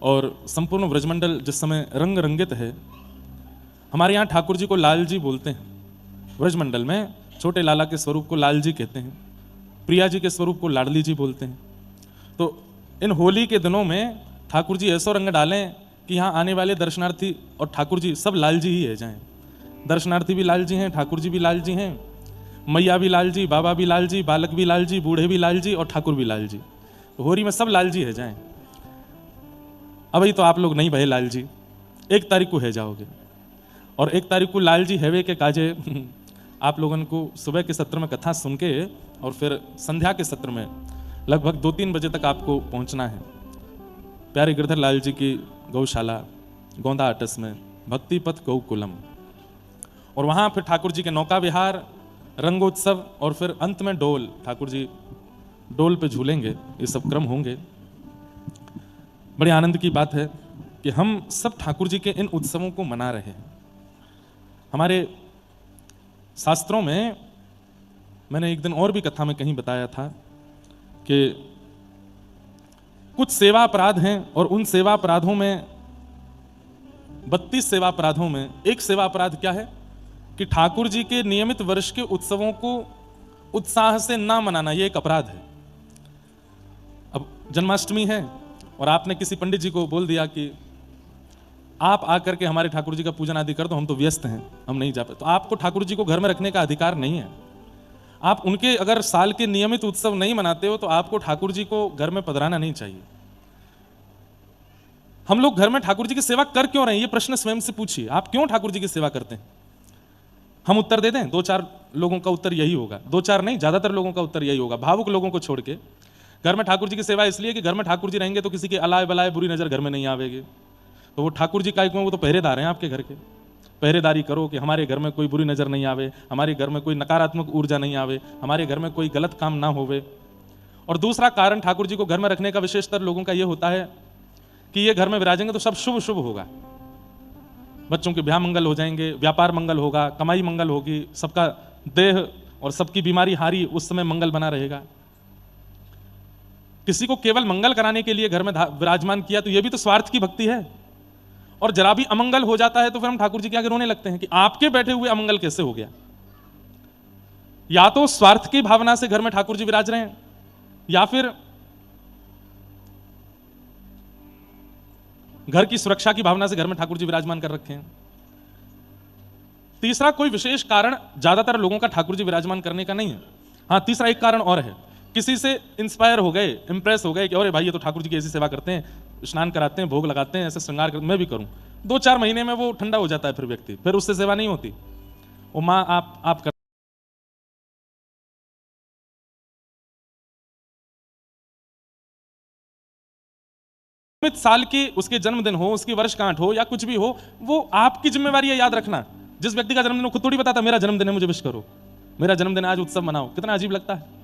और संपूर्ण ब्रजमंडल जिस समय रंग रंगित है। हमारे यहाँ ठाकुर जी को लाल जी बोलते हैं। ब्रजमंडल में छोटे लाला के स्वरूप को लाल जी कहते हैं, प्रिया जी के स्वरूप को लाडली जी बोलते हैं। तो इन होली के दिनों में ठाकुर जी ऐसा रंग डालें कि यहाँ आने वाले दर्शनार्थी और ठाकुर जी सब लाल जी ही है जाएं। दर्शनार्थी भी लाल जी हैं, ठाकुर जी भी लाल जी हैं, मैया भी लाल जी, बाबा भी लाल जी, बालक भी लाल जी, बूढ़े भी लाल जी और ठाकुर भी लाल जी। तो होली में सब लाल जी है जाएं। अभी तो आप लोग नहीं भये लाल जी, 1 तारीख को है जाओगे। और 1 तारीख को लाल जी हैवे के काजे आप लोगों को सुबह के सत्र में कथा सुन के और फिर संध्या के सत्र में लगभग 2-3 बजे तक आपको पहुंचना है प्यारे गिरधर लाल जी की गौशाला गोंदा आटस में, भक्ति पथ गौकुलम। और वहाँ फिर ठाकुर जी के नौका विहार, रंगोत्सव और फिर अंत में डोल, ठाकुर जी डोल पे झूलेंगे। ये सब क्रम होंगे। बड़े आनंद की बात है कि हम सब ठाकुर जी के इन उत्सवों को मना रहे हैं। हमारे शास्त्रों में मैंने एक दिन और भी कथा में कहीं बताया था कि कुछ सेवा अपराध हैं और उन सेवा अपराधों में 32 सेवा अपराधों में एक सेवा अपराध क्या है कि ठाकुर जी के नियमित वर्ष के उत्सवों को उत्साह से ना मनाना, ये एक अपराध है। अब जन्माष्टमी है और आपने किसी पंडित जी को बोल दिया कि आप आकर के हमारे ठाकुर जी का पूजन आदि कर दो, हम तो व्यस्त हैं, हम नहीं जा पाए। तो आपको ठाकुर जी को घर में रखने का अधिकार नहीं है। आप उनके अगर साल के नियमित उत्सव नहीं मनाते हो तो आपको ठाकुर जी को घर में पधराना नहीं चाहिए। हम लोग घर में ठाकुर जी की सेवा कर क्यों रहे हैं, ये प्रश्न स्वयं से पूछिए। आप क्यों ठाकुर जी की सेवा करते हैं? हम उत्तर दे दें? 2-4 लोगों का उत्तर यही होगा, 2-4 नहीं, ज्यादातर लोगों का उत्तर यही होगा, भावुक लोगों को छोड़ के। घर में ठाकुर जी की सेवा इसलिए कि घर में ठाकुर जी रहेंगे तो किसी की अलाय बलाय बुरी नजर घर में नहीं आवेगी। तो वो ठाकुर जी का क्यों, वो तो पहरेदार हैं आपके घर के। पहरेदारी करो कि हमारे घर में कोई बुरी नजर नहीं आवे, हमारे घर में कोई नकारात्मक ऊर्जा नहीं आवे, हमारे घर में कोई गलत काम ना होवे। और दूसरा कारण ठाकुर जी को घर में रखने का विशेषतर लोगों का ये होता है कि ये घर में विराजेंगे तो सब शुभ शुभ होगा। बच्चों के ब्याह मंगल हो जाएंगे, व्यापार मंगल होगा, कमाई मंगल होगी, सबका देह और सबकी बीमारी हारी उस समय मंगल बना रहेगा। किसी को केवल मंगल कराने के लिए घर में विराजमान किया तो यह भी तो स्वार्थ की भक्ति है। और जरा भी अमंगल हो जाता है तो फिर हम ठाकुर जी के आगे रोने लगते हैं कि आपके बैठे हुए अमंगल कैसे हो गया। या तो स्वार्थ की भावना से घर में ठाकुर जी विराज रहे हैं, या फिर घर की सुरक्षा की भावना से घर में ठाकुर जी विराजमान कर रखे हैं। तीसरा कोई विशेष कारण ज्यादातर लोगों का ठाकुर जी विराजमान करने का नहीं है। हाँ, तीसरा एक कारण और है, किसी से इंस्पायर हो गए, इंप्रेस हो गए कि अरे भाई ये तो ठाकुर जी की ऐसी सेवा करते हैं, स्नान कराते हैं, भोग लगाते हैं, ऐसे श्रृंगार करते, मैं भी करूं। 2-4 महीने में वो ठंडा हो जाता है, फिर व्यक्ति, फिर उससे सेवा नहीं होती। वो माँ आप कर साल की उसके जन्मदिन हो, उसकी वर्षगांठ हो या कुछ भी हो, वो आपकी जिम्मेवारी है याद रखना। जिस व्यक्ति का जन्मदिन खुद थोड़ी बताता मेरा जन्मदिन है मुझे विश करो, मेरा जन्मदिन आज उत्सव मनाओ। कितना अजीब लगता है।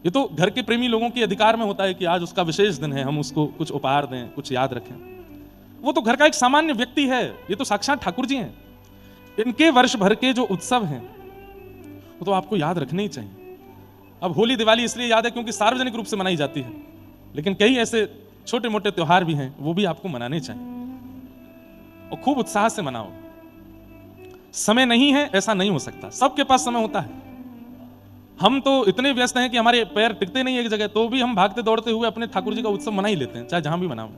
ये तो घर के प्रेमी लोगों के अधिकार में होता है कि आज उसका विशेष दिन है, हम उसको कुछ उपहार दें, कुछ याद रखें। वो तो घर का एक सामान्य व्यक्ति है, ये तो साक्षात ठाकुर जी हैं। इनके वर्ष भर के जो उत्सव हैं वो तो आपको याद रखने ही चाहिए। अब होली दिवाली इसलिए याद है क्योंकि सार्वजनिक रूप से मनाई जाती है, लेकिन कई ऐसे छोटे मोटे त्योहार भी हैं, वो भी आपको मनाने चाहिए और खूब उत्साह से मनाओ। समय नहीं है ऐसा नहीं हो सकता, सबके पास समय होता है। हम तो इतने व्यस्त हैं कि हमारे पैर टिकते नहीं एक जगह, तो भी हम भागते दौड़ते हुए अपने ठाकुर जी का उत्सव मना ही लेते हैं, चाहे जहां भी मनाओ।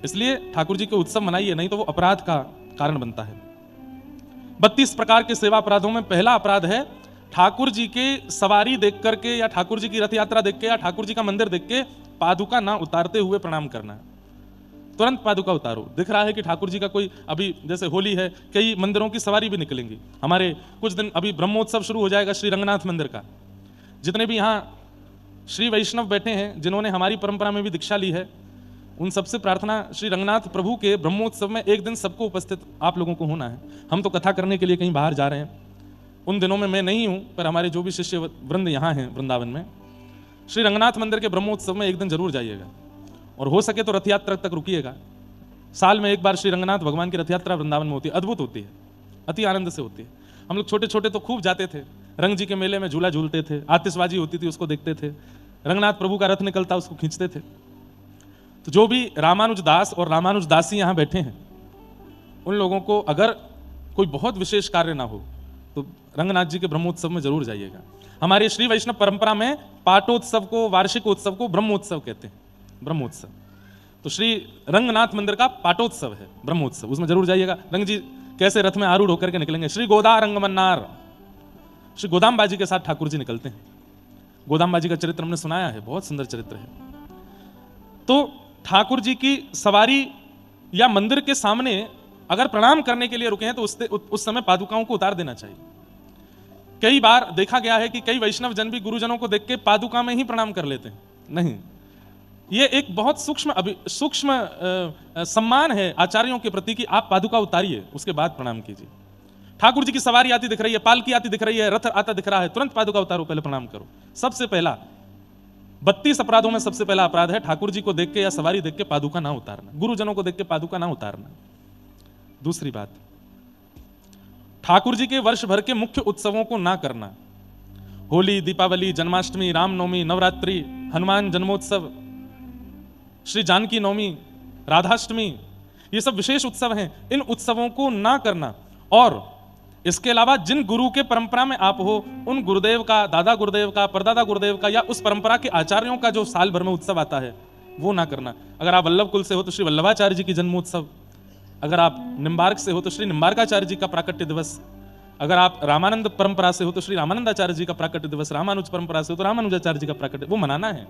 इसलिए ठाकुर जी के उत्सव मनाइए, नहीं तो वो अपराध का कारण बनता है। 32 प्रकार के सेवा अपराधों में पहला अपराध है ठाकुर जी के सवारी देख करके या ठाकुर जी की रथ यात्रा देख के या ठाकुर जी का मंदिर देख के पादुका ना उतारते हुए प्रणाम करना। तुरंत पादुका उतारो। दिख रहा है कि ठाकुर जी का कोई, अभी जैसे होली है, कई मंदिरों की सवारी भी निकलेंगी। हमारे कुछ दिन अभी ब्रह्मोत्सव शुरू हो जाएगा श्री रंगनाथ मंदिर का। जितने भी यहाँ श्री वैष्णव बैठे हैं, जिन्होंने हमारी परंपरा में भी दीक्षा ली है, उन सबसे प्रार्थना श्री रंगनाथ प्रभु के ब्रह्मोत्सव में एक दिन सबको उपस्थित आप लोगों को होना है। हम तो कथा करने के लिए कहीं बाहर जा रहे हैं, उन दिनों में मैं नहीं हूं, पर हमारे जो भी शिष्य वृंद यहाँ हैं वृंदावन में, श्री रंगनाथ मंदिर के ब्रह्मोत्सव में एक दिन जरूर जाइएगा और हो सके तो रथ यात्रा तक रुकिएगा। साल में एक बार श्री रंगनाथ भगवान की रथ यात्रा वृंदावन में होती है, अद्भुत होती है, अति आनंद से होती है। हम लोग छोटे छोटे तो खूब जाते थे, रंग जी के मेले में झूला झूलते थे, आतिशबाजी होती थी उसको देखते थे, रंगनाथ प्रभु का रथ निकलता उसको खींचते थे। तो जो भी रामानुजदास और रामानुजदासी यहाँ बैठे हैं, उन लोगों को अगर कोई बहुत विशेष कार्य ना हो तो रंगनाथ जी के ब्रह्मोत्सव में जरूर जाइएगा। हमारी श्री वैष्णव परंपरा में पाटोत्सव को, वार्षिक उत्सव को ब्रह्मोत्सव कहते हैं, ब्रह्मोत्सव। तो श्री रंगनाथ मंदिर का पाटोत्सव है, ब्रह्मोत्सव, उसमें जरूर जाइएगा। रंग जी कैसे रथ में आरूढ़ होकर के निकलेंगे, श्री गोदा रंगमन्नार, श्री गोदामबाजी के साथ ठाकुर जी निकलते हैं। गोदामबाजी का चरित्र हमने सुनाया है, बहुत सुंदर चरित्र है। तो ठाकुर जी की सवारी या मंदिर के सामने अगर प्रणाम करने के लिए रुके हैं तो उस समय पादुकाओं को उतार देना चाहिए। कई बार देखा गया है कि कई वैष्णव जन भी गुरुजनों को देख के पादुका में ही प्रणाम कर लेते हैं। नहीं, ये एक बहुत सूक्ष्म सम्मान है आचार्यों के प्रति कि आप पादुका उतारिए, उसके बाद प्रणाम कीजिए। ठाकुर जी की सवारी आती दिख रही है, पालकी आती दिख रही है, रथ आता दिख रहा है, तुरंत पादुका उतारो, पहले प्रणाम करो। सबसे पहला 32 अपराधों में सबसे पहला अपराध है ठाकुर जी को देख के या सवारी देख के पादुका ना उतारना, गुरुजनों को देख के पादुका ना उतारना। दूसरी बात, ठाकुर जी के वर्ष भर के मुख्य उत्सवों को ना करना। होली, दीपावली, जन्माष्टमी, रामनवमी, नवरात्रि, हनुमान जन्मोत्सव, श्री जानकी नवमी, राधाष्टमी, ये सब विशेष उत्सव हैं, इन उत्सवों को ना करना। और इसके अलावा जिन गुरु के परंपरा में आप हो, उन गुरुदेव का, दादा गुरुदेव का, परदादा गुरुदेव का या उस परंपरा के आचार्यों का जो साल भर में उत्सव आता है वो ना करना। अगर आप वल्लभ कुल से हो तो श्री वल्लभाचार्य जी की जन्मोत्सव, अगर आप निम्बार्क से हो तो श्री निम्बार्काचार्य जी का प्राकट्य दिवस, अगर आप रामानंद परंपरा से हो तो श्री रामानंदाचार्य जी का प्राकट्य दिवस, रामानुज परंपरा से हो तो रामानुजाचार्य जी का प्राकट्य, वो मनाना है।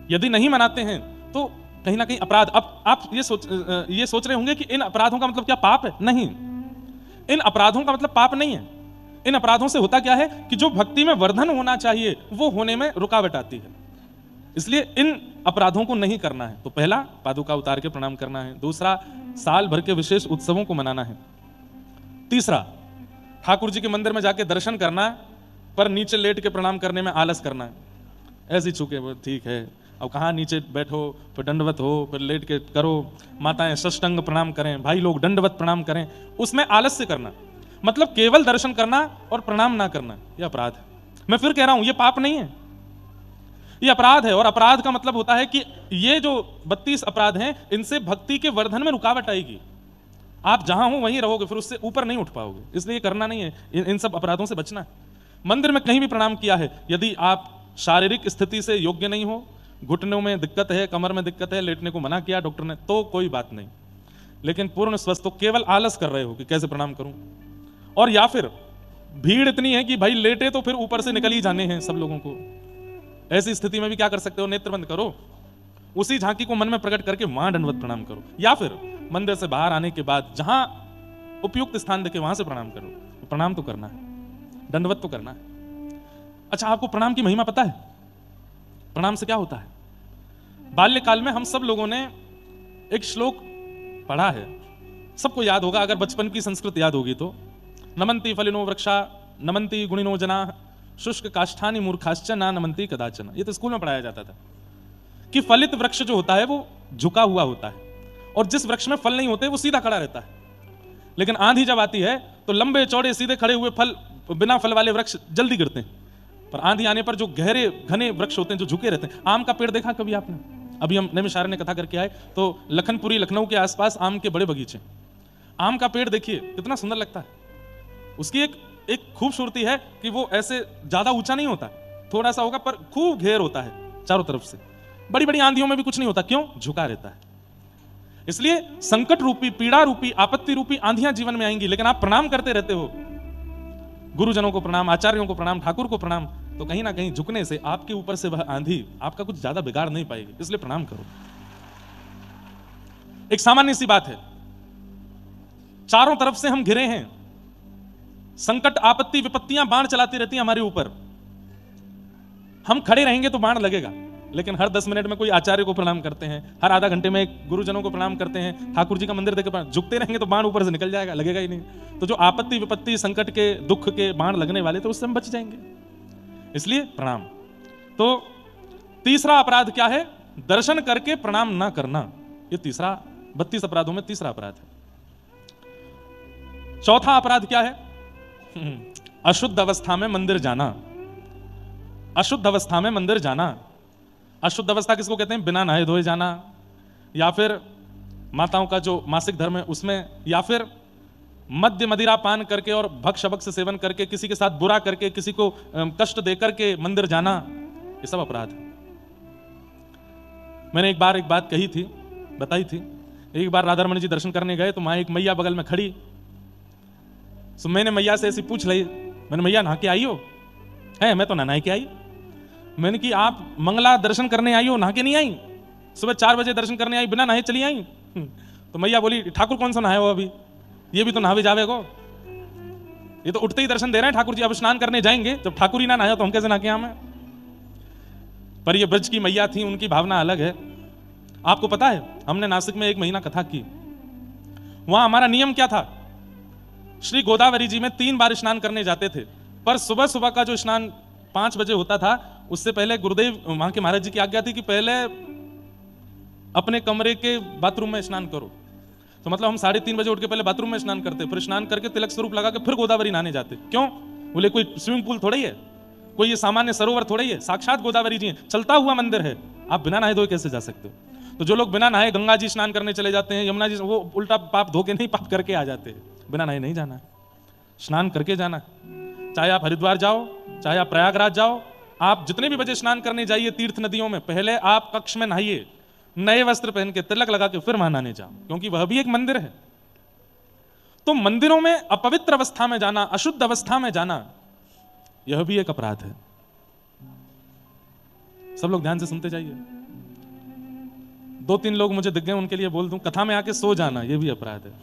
यदि नहीं मनाते हैं तो कहीं ना कहीं अपराध। अब आप ये सोच रहे होंगे कि इन अपराधों का मतलब क्या पाप है? नहीं, इन अपराधों का मतलब पाप नहीं है। इन अपराधों से होता क्या है कि जो भक्ति में वर्धन होना चाहिए वो होने में रुकावट आती है, इसलिए इन अपराधों को नहीं करना है। तो पहला, पादुका उतार के प्रणाम करना है। दूसरा, साल भर के विशेष उत्सवों को मनाना है। तीसरा, ठाकुर जी के मंदिर में जाके दर्शन करना पर नीचे लेट के प्रणाम करने में आलस करना है। ऐसी चूके ठीक है, अब कहाँ नीचे बैठो, फिर दंडवत हो, फिर लेट के करो, माताएं षष्टंग प्रणाम करें, भाई लोग दंडवत प्रणाम करें, उसमें आलस्य करना, मतलब केवल दर्शन करना और प्रणाम ना करना, यह अपराध है। मैं फिर कह रहा हूं, यह पाप नहीं है, यह अपराध है। और अपराध का मतलब होता है कि ये जो 32 अपराध हैं, इनसे भक्ति के वर्धन में रुकावट आएगी। आप जहां हो वहीं रहोगे, फिर उससे ऊपर नहीं उठ पाओगे, इसलिए करना नहीं है, इन सब अपराधों से बचना है। मंदिर में कहीं भी प्रणाम किया है, यदि आप शारीरिक स्थिति से योग्य नहीं हो, घुटनों में दिक्कत है, कमर में दिक्कत है, लेटने को मना किया डॉक्टर ने, तो कोई बात नहीं। लेकिन पूर्ण स्वस्थ तो केवल आलस कर रहे हो कि कैसे प्रणाम करूं, और या फिर भीड़ इतनी है कि भाई लेटे तो फिर ऊपर से निकल ही जाने हैं सब लोगों को, ऐसी स्थिति में भी क्या कर सकते हो, नेत्र बंद करो, उसी झांकी को मन में प्रकट करके वहां दंडवत प्रणाम करो, या फिर मंदिर से बाहर आने के बाद जहां उपयुक्त स्थान देखे वहां से प्रणाम करो। प्रणाम तो करना है, दंडवत तो करना है। अच्छा, आपको प्रणाम की महिमा पता है? प्रणाम से क्या होता है? बाल्यकाल में हम सब लोगों ने एक श्लोक पढ़ा है, सबको याद होगा, अगर बचपन की संस्कृत याद होगी तो, नमन्ति फलिनो वृक्षा नमन्ति गुणिनो जना शुष्क काष्ठानि मूर्खाश्च ना नमन्ति कदाचन। ये तो स्कूल में पढ़ाया जाता था कि फलित वृक्ष जो होता है वो झुका हुआ होता है, और जिस वृक्ष में फल नहीं होते वो सीधा खड़ा रहता है। लेकिन आंधी जब आती है तो लंबे चौड़े सीधे खड़े हुए फल बिना फल वाले वृक्ष जल्दी गिरते हैं, पर आंधी आने पर जो गहरे घने वृक्ष होते हैं जो झुके रहते हैं। आम का पेड़ देखा कभी आपने? अभी हम नैमिषारण्य कथा करके आए तो लखनपुरी, लखनऊ के आसपास आम के बड़े बगीचे, आम का पेड़ देखिए कितना सुंदर लगता है। उसकी एक खूबसूरती है कि वो ऐसे ज्यादा ऊंचा नहीं होता, थोड़ा सा होगा पर खूब घेर होता है चारों तरफ से। बड़ी बड़ी आंधियों में भी कुछ नहीं होता, क्यों? झुका रहता है। इसलिए संकट रूपी, पीड़ा रूपी, आपत्ति रूपी आंधियां जीवन में आएंगी, लेकिन आप प्रणाम करते रहते हो, गुरुजनों को प्रणाम, आचार्यों को प्रणाम, ठाकुर को प्रणाम, तो कहीं ना कहीं झुकने से आपके ऊपर से वह आंधी आपका कुछ ज्यादा बिगाड़ नहीं पाएगी, इसलिए प्रणाम करो। एक सामान्य सी बात है, चारों तरफ से हम घिरे हैं, संकट, आपत्ति, विपत्तियां बाण चलाती रहती हैं हमारे ऊपर। हम खड़े रहेंगे तो बाण लगेगा, लेकिन हर 10 मिनट में कोई आचार्य को प्रणाम करते हैं, हर आधा घंटे में गुरुजनों को प्रणाम करते हैं, ठाकुर जी का मंदिर देकर झुकते रहेंगे तो बाण ऊपर से निकल जाएगा, लगेगा ही नहीं। तो जो आपत्ति, विपत्ति, संकट के, दुख के बाण लगने वाले तो उससे हम बच जाएंगे, इसलिए प्रणाम। तो तीसरा अपराध क्या है? दर्शन करके प्रणाम ना करना। ये तीसरा, 32 अपराधों में तीसरा अपराध है। चौथा अपराध क्या है? अशुद्ध अवस्था में मंदिर जाना। अशुद्ध अवस्था में मंदिर जाना, अशुद्ध अवस्था किसको कहते हैं? बिना नहाए धोए जाना, या फिर माताओं का जो मासिक धर्म है उसमें, या फिर मद्य मदिरा पान करके और भक्ष भक्ष से सेवन करके, किसी के साथ बुरा करके, किसी को कष्ट दे करके मंदिर जाना, ये सब अपराध है। मैंने एक बार एक बात कही थी, बताई थी। एक बार राधा रमन जी दर्शन करने गए तो वहां एक मैया बगल में खड़ी, तो मैंने मैया से ऐसी पूछ ली, मैंने मैया नहा के आई हो? है, मैं तो नहा के आई। मैंने कि आप मंगला दर्शन करने आई हो, नहा के नहीं आई? सुबह 4 बजे दर्शन करने आई, बिना नहाए चली आई? तो मैया बोली, ठाकुर कौन सा नहाए हो अभी? ये भी तो नहावे जावे को, ये तो उठते ही दर्शन दे रहे हैं ठाकुर जी, अब स्नान करने जाएंगे। जब ठाकुर ही ना नहाया तो हम कैसे नहा के आए? पर ये ब्रज की मैया थी, उनकी भावना अलग है। आपको पता है, हमने नासिक में 1 महीना कथा की। वहां हमारा नियम क्या था? श्री गोदावरी जी में 3 बार स्नान करने जाते थे, पर सुबह सुबह का जो स्नान 5 बजे होता था, उससे पहले गुरुदेव वहां के महाराज जी की आज्ञा थी कि पहले अपने कमरे के बाथरूम में स्नान करो। तो मतलब हम 3:30 बजे उठ के पहले बाथरूम में स्नान करते, फिर स्नान करके तिलक स्वरूप लगा के फिर गोदावरी नहाने जाते। क्यों? बोले कोई स्विमिंग पूल थोड़ा ही है, कोई ये सामान्य सरोवर थोड़ा ही है, साक्षात गोदावरी जी है, चलता हुआ मंदिर है, आप बिना नहाए धोए कैसे जा सकते हो? तो जो लोग बिना नहाए गंगा जी स्नान करने चले जाते हैं, यमुना जी, वो उल्टा पाप धो के नहीं, पाप करके आ जाते हैं। बिना नहाए नहीं जाना, स्नान करके जाना। चाहे आप हरिद्वार जाओ, चाहे आप प्रयागराज जाओ, आप जितने भी बजे स्नान करने जाइए तीर्थ नदियों में, पहले आप कक्ष में नहाइए, नए वस्त्र पहन के, तिलक लगा के, फिर वहां नहाने जाओ, क्योंकि वह भी एक मंदिर है। तो मंदिरों में अपवित्र अवस्था में जाना, अशुद्ध अवस्था में जाना, यह भी एक अपराध है। सब लोग ध्यान से सुनते जाइए। 2-3 लोग मुझे दिख गए, उनके लिए बोल दूं, कथा में आके सो जाना, यह भी अपराध है।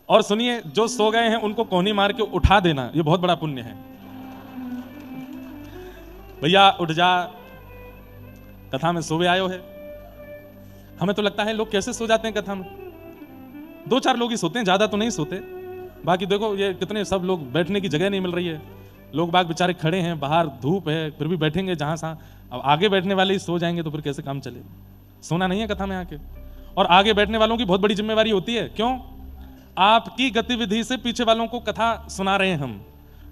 और सुनिए, जो सो गए हैं उनको कोहनी मार के उठा देना, यह बहुत बड़ा पुण्य है। भैया उठ जा, कथा में सोवे आयो है। हमें तो लगता है लोग कैसे सो जाते हैं कथा में, 2-4 लोग ही सोते हैं, ज्यादा तो नहीं सोते। बाकी देखो ये कितने सब लोग, बैठने की जगह नहीं मिल रही है, लोग बाग बेचारे खड़े हैं, बाहर धूप है, फिर भी बैठेंगे जहां सा। अब आगे बैठने वाले ही सो जाएंगे तो फिर कैसे काम चलेगा? सोना नहीं है कथा में आके। और आगे बैठने वालों की बहुत बड़ी जिम्मेवारी होती है। क्यों? आपकी गतिविधि से पीछे वालों को कथा सुना रहे हैं हम।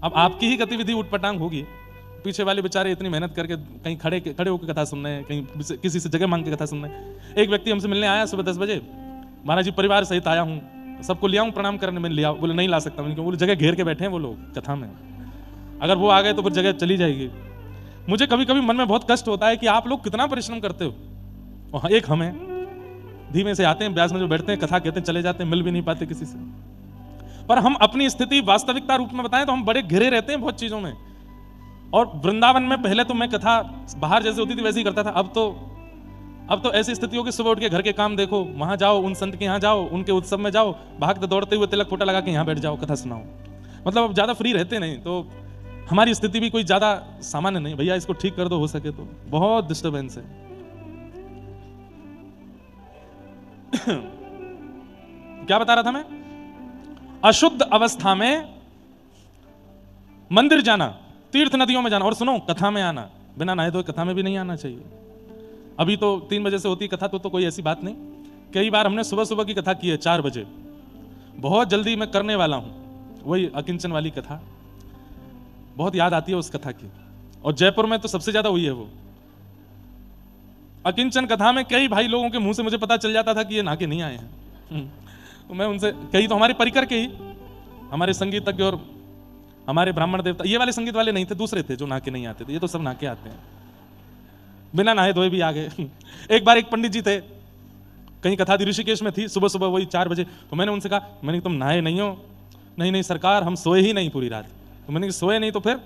अब आपकी ही गतिविधि उटपटांग होगी, पीछे वाले बेचारे इतनी मेहनत करके कहीं खड़े होकर कथा सुन रहे हैं, कहीं किसी से जगह मांग के कथा सुन रहे हैं। एक व्यक्ति हमसे मिलने आया सुबह 10 बजे, महाराज जी परिवार सहित आया हूँ, सबको ले आऊँ प्रणाम करने? मैंने लिया। बोले नहीं ला सकता। मैंने बोले जगह घेर के बैठे हैं वो लोग कथा में, अगर वो आ गए तो फिर जगह चली जाएगी। मुझे कभी कभी मन में बहुत कष्ट होता है कि आप लोग कितना परिश्रम करते हो, और एक हम हैं धीमे से आते हैं, ब्यास में जो बैठते हैं, कथा कहते हैं, चले जाते हैं, मिल भी नहीं पाते किसी से। पर हम अपनी स्थिति वास्तविकता रूप में बताएं तो हम बड़े घिरे रहते हैं बहुत चीजों में। और वृंदावन में पहले तो मैं कथा बाहर जैसे होती थी वैसे ही करता था। अब तो ऐसी स्थिति होगी, सुबह उठ के घर के काम देखो, वहां जाओ, उन संत के यहाँ जाओ, उनके उत्सव में जाओ, भागते दौड़ते हुए तिलक फोटा लगा के यहाँ बैठ जाओ, कथा सुनाओ। मतलब अब ज्यादा फ्री रहते नहीं, तो हमारी स्थिति भी कोई ज्यादा सामान्य नहीं। भैया इसको ठीक कर दो हो सके तो, बहुत डिस्टर्बेंस है। क्या बता रहा था मैं? अशुद्ध अवस्था में मंदिर जाना, तीर्थ नदियों में जाना, और सुनो कथा में आना, बिना नहाए धोए कथा में भी नहीं आना चाहिए। अभी तो 3 बजे से होती कथा, तो कोई ऐसी बात नहीं। कई बार हमने सुबह सुबह की कथा की है 4 बजे, बहुत जल्दी मैं करने वाला हूं, वही अकिंचन वाली कथा, बहुत याद आती है उस कथा की। और जयपुर में तो सबसे ज्यादा हुई है वो अकिंचन कथा में। कई भाई लोगों के मुंह से मुझे पता चल जाता था कि ये नहा के नहीं आए हैं। तो मैं उनसे, कई तो हमारे परिकर के ही, हमारे संगीतज्ञ और हमारे ब्राह्मण देवता, ये वाले संगीत वाले नहीं थे, दूसरे थे जो नहा के नहीं आते थे। ये तो सब नहा के आते हैं, बिना नहाए धोए भी आ गए। एक बार एक पंडित जी थे, कहीं कथा थी, ऋषिकेश में थी, सुबह सुबह वही 4 बजे। तो मैंने उनसे कहा, मैंने तुम नहाए नहीं हो? नहीं नहीं सरकार, हम सोए ही नहीं पूरी रात। तो मैंने सोए नहीं तो फिर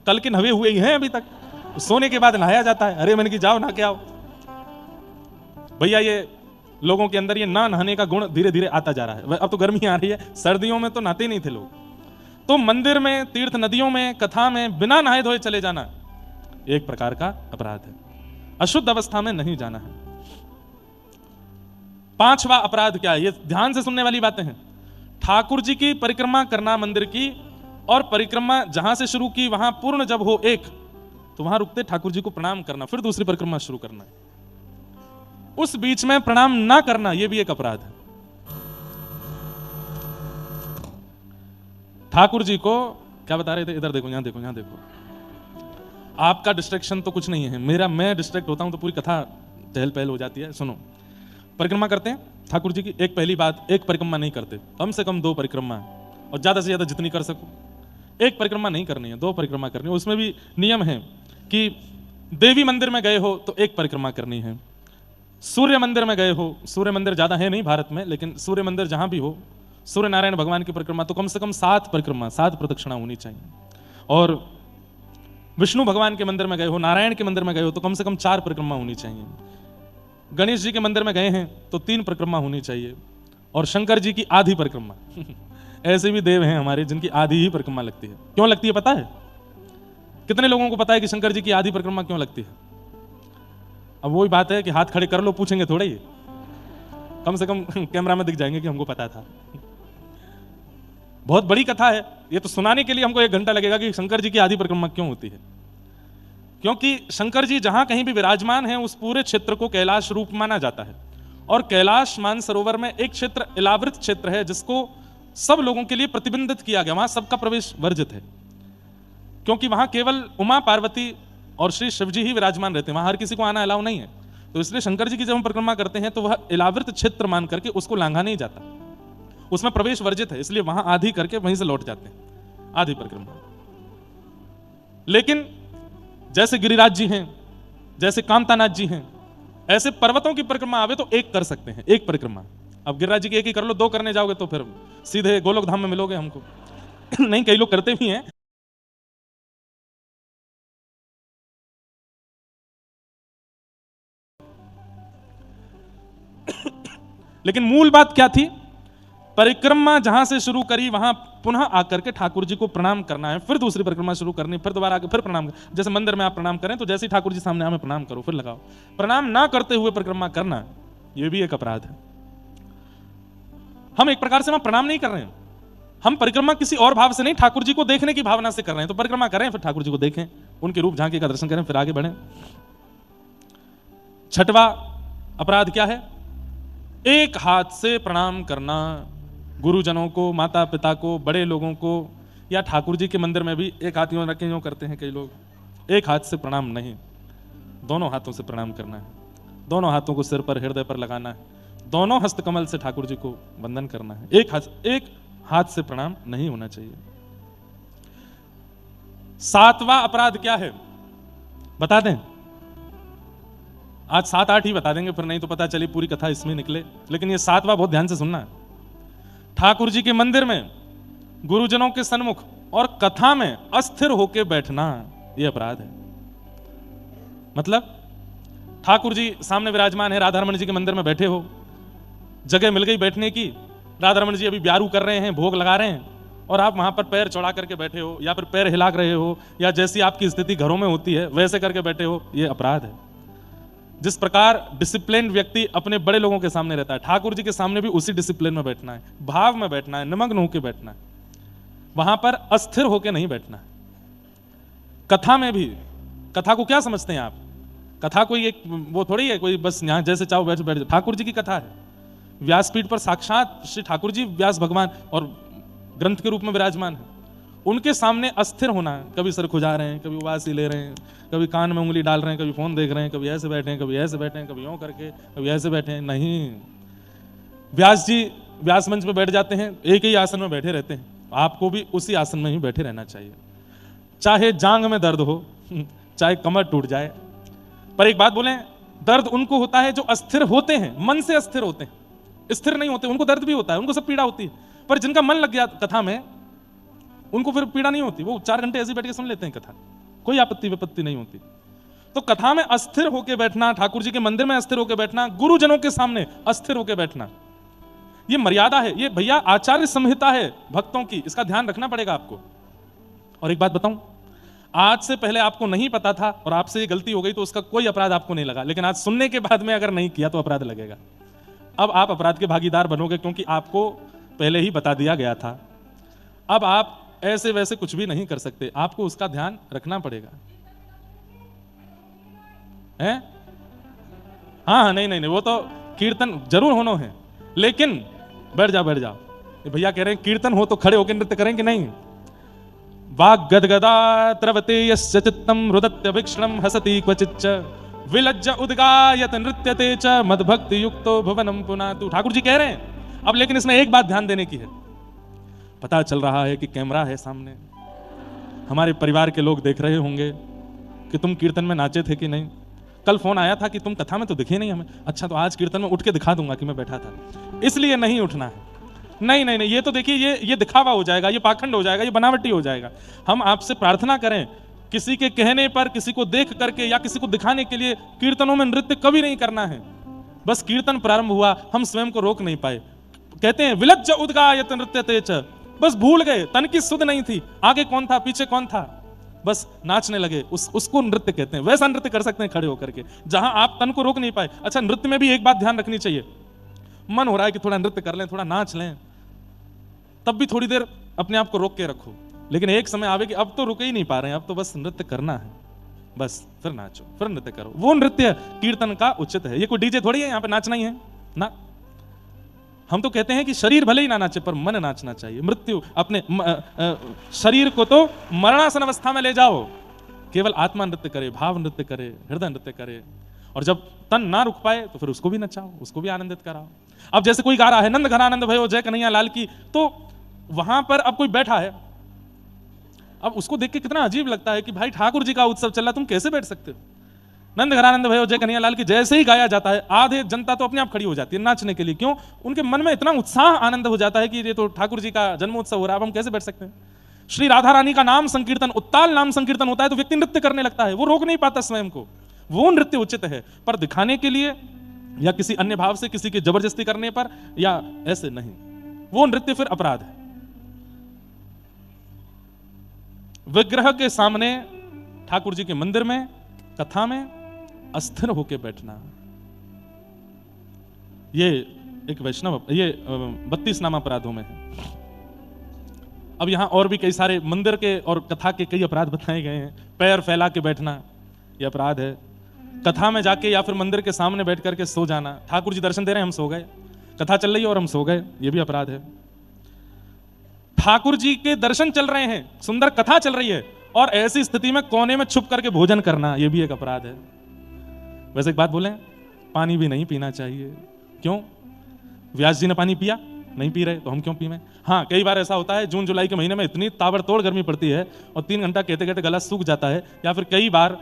कल के नहाए हुए ही हैं अभी तक, सोने के बाद नहाया जाता है। अरे मैंने कि जाओ नहा के आओ। भैया ये लोगों के अंदर ये ना नहाने का गुण धीरे धीरे आता जा रहा है। अब तो गर्मी आ रही है, सर्दियों में तो नहाते नहीं थे लोग। तो मंदिर में, तीर्थ नदियों में, कथा में बिना नहाए धोए चले जाना एक प्रकार का अपराध है। अशुद्ध अवस्था में नहीं जाना है। 5वां अपराध क्या है? ये ध्यान से सुनने वाली बातें हैं। ठाकुर जी की परिक्रमा करना मंदिर की, और परिक्रमा जहां से शुरू की वहां पूर्ण जब हो एक, तो वहां रुकते ठाकुर जी को प्रणाम करना, फिर दूसरी परिक्रमा शुरू करना। उस बीच में प्रणाम ना करना, यह भी एक अपराध है। ठाकुर जी को क्या बता रहे थे? इधर देखो, यहां देखो, यहां देखो। आपका डिस्ट्रैक्शन तो कुछ नहीं है, मेरा मैं डिस्ट्रैक्ट होता हूं तो पूरी कथा चहल पहल हो जाती है। सुनो, परिक्रमा करते हैं ठाकुर जी की। एक पहली बात, एक परिक्रमा नहीं करते, कम से कम 2 परिक्रमा, और ज्यादा से ज्यादा जितनी कर सको। एक परिक्रमा नहीं करनी है, 2 परिक्रमा करनी है। उसमें भी नियम है कि देवी मंदिर में गए हो तो 1 परिक्रमा करनी है, सूर्य मंदिर में गए हो, सूर्य मंदिर ज्यादा है नहीं भारत में, लेकिन सूर्य मंदिर जहां भी हो, सूर्य नारायण भगवान की परिक्रमा तो कम से कम 7 परिक्रमा, 7 प्रदक्षिणा होनी चाहिए। और विष्णु भगवान के मंदिर में गए हो, नारायण के मंदिर में गए हो तो कम से कम 4 परिक्रमा होनी चाहिए। गणेश जी के मंदिर में गए हैं तो 3 परिक्रमा होनी चाहिए, और शंकर जी की आधी परिक्रमा ऐसे भी देव हैं हमारे जिनकी आधी ही परिक्रमा लगती है। क्यों लगती है पता है? कितने लोगों को पता है कि शंकर जी की आधी परिक्रमा क्यों लगती है? अब वही बात है कि हाथ खड़े कर लो, पूछेंगे थोड़े ही, कम से कम कैमरा में दिख जाएंगे कि हमको पता था। बहुत बड़ी कथा है ये, तो सुनाने के लिए हमको 1 घंटा लगेगा कि शंकर जी की आधी परिक्रमा क्यों होती है। क्योंकि शंकर जी जहां कहीं भी विराजमान हैं उस पूरे क्षेत्र को कैलाश रूप माना जाता है, और कैलाश मानसरोवर में एक क्षेत्र इलावृत क्षेत्र है जिसको सब लोगों के लिए प्रतिबंधित किया गया, वहां सबका प्रवेश वर्जित है, क्योंकि वहां केवल उमा पार्वती और श्री शिवजी ही विराजमान रहते हैं, वहां हर किसी को आना अलाउ नहीं है। तो इसलिए शंकर जी की जब हम परिक्रमा करते हैं तो वह इलावृत क्षेत्र मान करके उसको लांघा नहीं जाता, उसमें प्रवेश वर्जित है, इसलिए वहां आधी करके वहीं से लौट जाते हैं, आधी परिक्रमा। लेकिन जैसे गिरिराज जी हैं, जैसे कामतानाथ जी हैं, ऐसे पर्वतों की परिक्रमा आवे तो 1 कर सकते हैं, 1 परिक्रमा। अब गिरिराज जी की 1 ही कर लो, 2 करने जाओगे तो फिर सीधे गोलोक धाम में मिलोगे हमको नहीं, कई लोग करते भी हैं। लेकिन मूल बात क्या थी? परिक्रमा जहां से शुरू करी वहां पुनः आकर के ठाकुर जी को प्रणाम करना है, फिर दूसरी परिक्रमा शुरू करनी, फिर दोबारा आकर फिर प्रणाम। जैसे मंदिर में आप प्रणाम करें तो जैसे ही ठाकुर जी सामने आए प्रणाम करो, फिर लगाओ। प्रणाम ना करते हुए परिक्रमा करना यह भी एक अपराध है। हम एक प्रकार से वहां प्रणाम नहीं कर रहे हैं, हम परिक्रमा किसी और भाव से नहीं, ठाकुर जी को देखने की भावना से कर रहे हैं। तो परिक्रमा करें, फिर ठाकुर जी को देखें, उनके रूप झांकी का दर्शन करें, फिर आगे बढ़ें। 6वां अपराध क्या है? एक हाथ से प्रणाम करना गुरुजनों को, माता पिता को, बड़े लोगों को, या ठाकुर जी के मंदिर में भी एक हाथ यूं रखे यूं करते हैं कई लोग, एक हाथ से प्रणाम नहीं, दोनों हाथों से प्रणाम करना है, दोनों हाथों को सिर पर हृदय पर लगाना है, दोनों हस्तकमल से ठाकुर जी को वंदन करना है, एक हाथ से प्रणाम नहीं होना चाहिए। 7वां अपराध क्या है बता दें? आज 7-8 ही बता देंगे, फिर नहीं तो पता चली पूरी कथा इसमें निकले। लेकिन ये 7वां बहुत ध्यान से सुनना है। ठाकुर जी के मंदिर में गुरुजनों के सन्मुख और कथा में अस्थिर होकर बैठना यह अपराध है। मतलब ठाकुर जी सामने विराजमान है, राधा रमन जी के मंदिर में बैठे हो, जगह मिल गई बैठने की, राधा रमन जी अभी ब्यारू कर रहे हैं, भोग लगा रहे हैं, और आप वहां पर पैर चौड़ा करके बैठे हो, या फिर पैर हिला रहे हो, या जैसी आपकी स्थिति घरों में होती है वैसे करके बैठे हो, यह अपराध है। जिस प्रकार डिसिप्लिन व्यक्ति अपने बड़े लोगों के सामने रहता है, ठाकुर जी के सामने भी उसी डिसिप्लिन में बैठना है, भाव में बैठना है, निमग्न होकर बैठना है, वहां पर अस्थिर होकर नहीं बैठना है। कथा में भी, कथा को क्या समझते हैं आप? कथा कोई एक वो थोड़ी है कोई बस यहां जैसे चाहो बैठ बैठ। ठाकुर जी की कथा है, व्यासपीठ पर साक्षात श्री ठाकुर जी व्यास भगवान और ग्रंथ के रूप में विराजमान है, उनके सामने अस्थिर होना है। कभी सर खुजा रहे हैं, कभी उबासी ले रहे हैं, कभी कान में उंगली डाल रहे हैं, कभी फोन देख रहे हैं, कभी ऐसे बैठे हैं, कभी ऐसे बैठे हैं, कभी यूं करके, कभी ऐसे बैठे हैं। नहीं, व्यास जी व्यास मंच पे बैठ जाते हैं, एक ही आसन में बैठे रहते हैं, आपको भी उसी आसन में ही बैठे रहना चाहिए, चाहे जांग में दर्द हो, चाहे कमर टूट जाए। पर एक बात बोलें, दर्द उनको होता है जो अस्थिर होते हैं, मन से अस्थिर होते हैं, स्थिर नहीं होते, उनको दर्द भी होता है, उनको सब पीड़ा होती है। पर जिनका मन लग गया कथा में, उनको फिर पीड़ा नहीं होती, वो 4 घंटे ऐसे बैठ के सुन लेते हैं कथा, कोई आपत्ति विपत्ति नहीं होती। तो कथा में अस्थिर होकर बैठना, ठाकुर जी के मंदिर में अस्थिर होकर बैठना, गुरुजनों के सामने अस्थिर होकर बैठना, ये मर्यादा है, ये भैया आचार्य संहिता है भक्तों की, इसका ध्यान रखना पड़ेगा आपको। और एक बात बताऊं, आज से पहले आपको नहीं पता था और आपसे ये गलती हो गई तो उसका कोई अपराध आपको नहीं लगा, लेकिन आज सुनने के बाद में अगर नहीं किया तो अपराध लगेगा। अब आप अपराध के भागीदार बनोगे, क्योंकि आपको पहले ही बता दिया गया था। अब आप ऐसे वैसे कुछ भी नहीं कर सकते, आपको उसका ध्यान रखना पड़ेगा। हैं? हाँ, नहीं, वो तो कीर्तन जरूर होना है, लेकिन बैठ जाओ। भैया कह रहे हैं कीर्तन हो तो खड़े होकर नृत्य करें कि नहीं? वाग गदगदा त्रवते यस्य चित्तम रुदत्य विक्षणम हसति क्वचिच्च विलज्ज उद्गायत नृत्यते च मदभक्ति युक्तो भुवनम पुनातु। ठाकुर जी कह रहे हैं अब, लेकिन इसमें एक बात ध्यान देने की है। पता चल रहा है कि कैमरा है सामने, हमारे परिवार के लोग देख रहे होंगे कि तुम कीर्तन में नाचे थे कि नहीं। कल फोन आया था कि तुम कथा में तो दिखे नहीं हमें। अच्छा, तो आज कीर्तन में उठ के दिखा दूंगा कि मैं बैठा था, इसलिए नहीं उठना है। नहीं नहीं नहीं, ये तो देखिए ये दिखावा हो जाएगा, ये पाखंड हो जाएगा, ये बनावटी हो जाएगा। हम आपसे प्रार्थना करें, किसी के कहने पर, किसी को देख करके या किसी को दिखाने के लिए कीर्तनों में नृत्य कभी नहीं करना है। बस कीर्तन प्रारंभ हुआ, हम स्वयं को रोक नहीं पाए। कहते हैं विलज्ज उद्गायत नृत्यते च, बस भूल गए, तन की सुध नहीं थी, आगे कौन था पीछे कौन था, बस नाचने लगे। उसको नृत्य कहते हैं। वैसा नृत्य कर सकते हैं खड़े होकर के, जहां आप तन को रोक नहीं पाए। अच्छा, नृत्य में भी एक बात ध्यान रखनी चाहिए, मन हो रहा है कि थोड़ा नृत्य कर लें, थोड़ा नाच लें, तब भी थोड़ी देर अपने आप को रोक के रखो। लेकिन एक समय आवे कि अब तो रुक ही नहीं पा रहे हैं, अब तो बस नृत्य करना है, बस फिर नाचो, फिर नृत्य करो। वो नृत्य कीर्तन का उचित है। ये कोई डीजे थोड़ी है यहाँ पे नाचना ही है ना। हम तो कहते हैं कि शरीर भले ही ना नाचे, पर मन नाचना चाहिए। मृत्यु अपने शरीर को तो मरणासन अवस्था में ले जाओ, केवल आत्मा नृत्य करे, भाव नृत्य करे, हृदय नृत्य करे। और जब तन ना रुक पाए तो फिर उसको भी नचाओ, उसको भी आनंदित कराओ। अब जैसे कोई गा रहा है नंद घनानंद भयो जय कन्हैया लाल की, तो वहां पर अब कोई बैठा है, अब उसको देख के कितना अजीब लगता है कि भाई ठाकुर जी का उत्सव चल रहा, तुम कैसे बैठ सकते हो। नंद घनानंद भयो जय कन्हैया लाल की जैसे ही गाया जाता है, आधे जनता तो अपने आप खड़ी हो जाती है नाचने के लिए। क्यों? उनके मन में इतना उत्साह आनंद हो जाता है कि ये तो ठाकुर जी का जन्मोत्सव हो रहा है, अब हम कैसे बैठ सकते हैं। श्री राधा रानी का नाम संकीर्तन, उत्ताल नाम संकीर्तन होता है तो व्यक्ति नृत्य करने लगता है, वो रोक नहीं पाता स्वयं को। वो नृत्य उचित है, पर दिखाने के लिए या किसी अन्य भाव से, किसी की जबरदस्ती करने पर या ऐसे नहीं, वो नृत्य फिर अपराध है। विग्रह के सामने ठाकुर जी के मंदिर में कथा में अस्थिर होकर बैठना, ये एक वैष्णव, ये 32 नाम अपराधों में है। अब यहां और भी कई सारे मंदिर के और कथा के कई अपराध बताए गए हैं। पैर फैला के बैठना यह अपराध है। कथा में जाके या फिर मंदिर के सामने बैठ करके सो जाना, ठाकुर जी दर्शन दे रहे हैं हम सो गए, कथा चल रही है और हम सो गए, यह भी अपराध है। ठाकुर जी के दर्शन चल रहे हैं, सुंदर कथा चल रही है, और ऐसी स्थिति में कोने में छुप करके भोजन करना, यह भी एक अपराध है। वैसे एक बात बोले, पानी भी नहीं पीना चाहिए। क्यों? व्यास जी ने पानी पिया, नहीं पी रहे तो हम क्यों पीवें। हाँ, कई बार ऐसा होता है जून जुलाई के महीने में इतनी ताबड़तोड़ गर्मी पड़ती है और 3 घंटा कहते कहते गला सूख जाता है, या फिर कई बार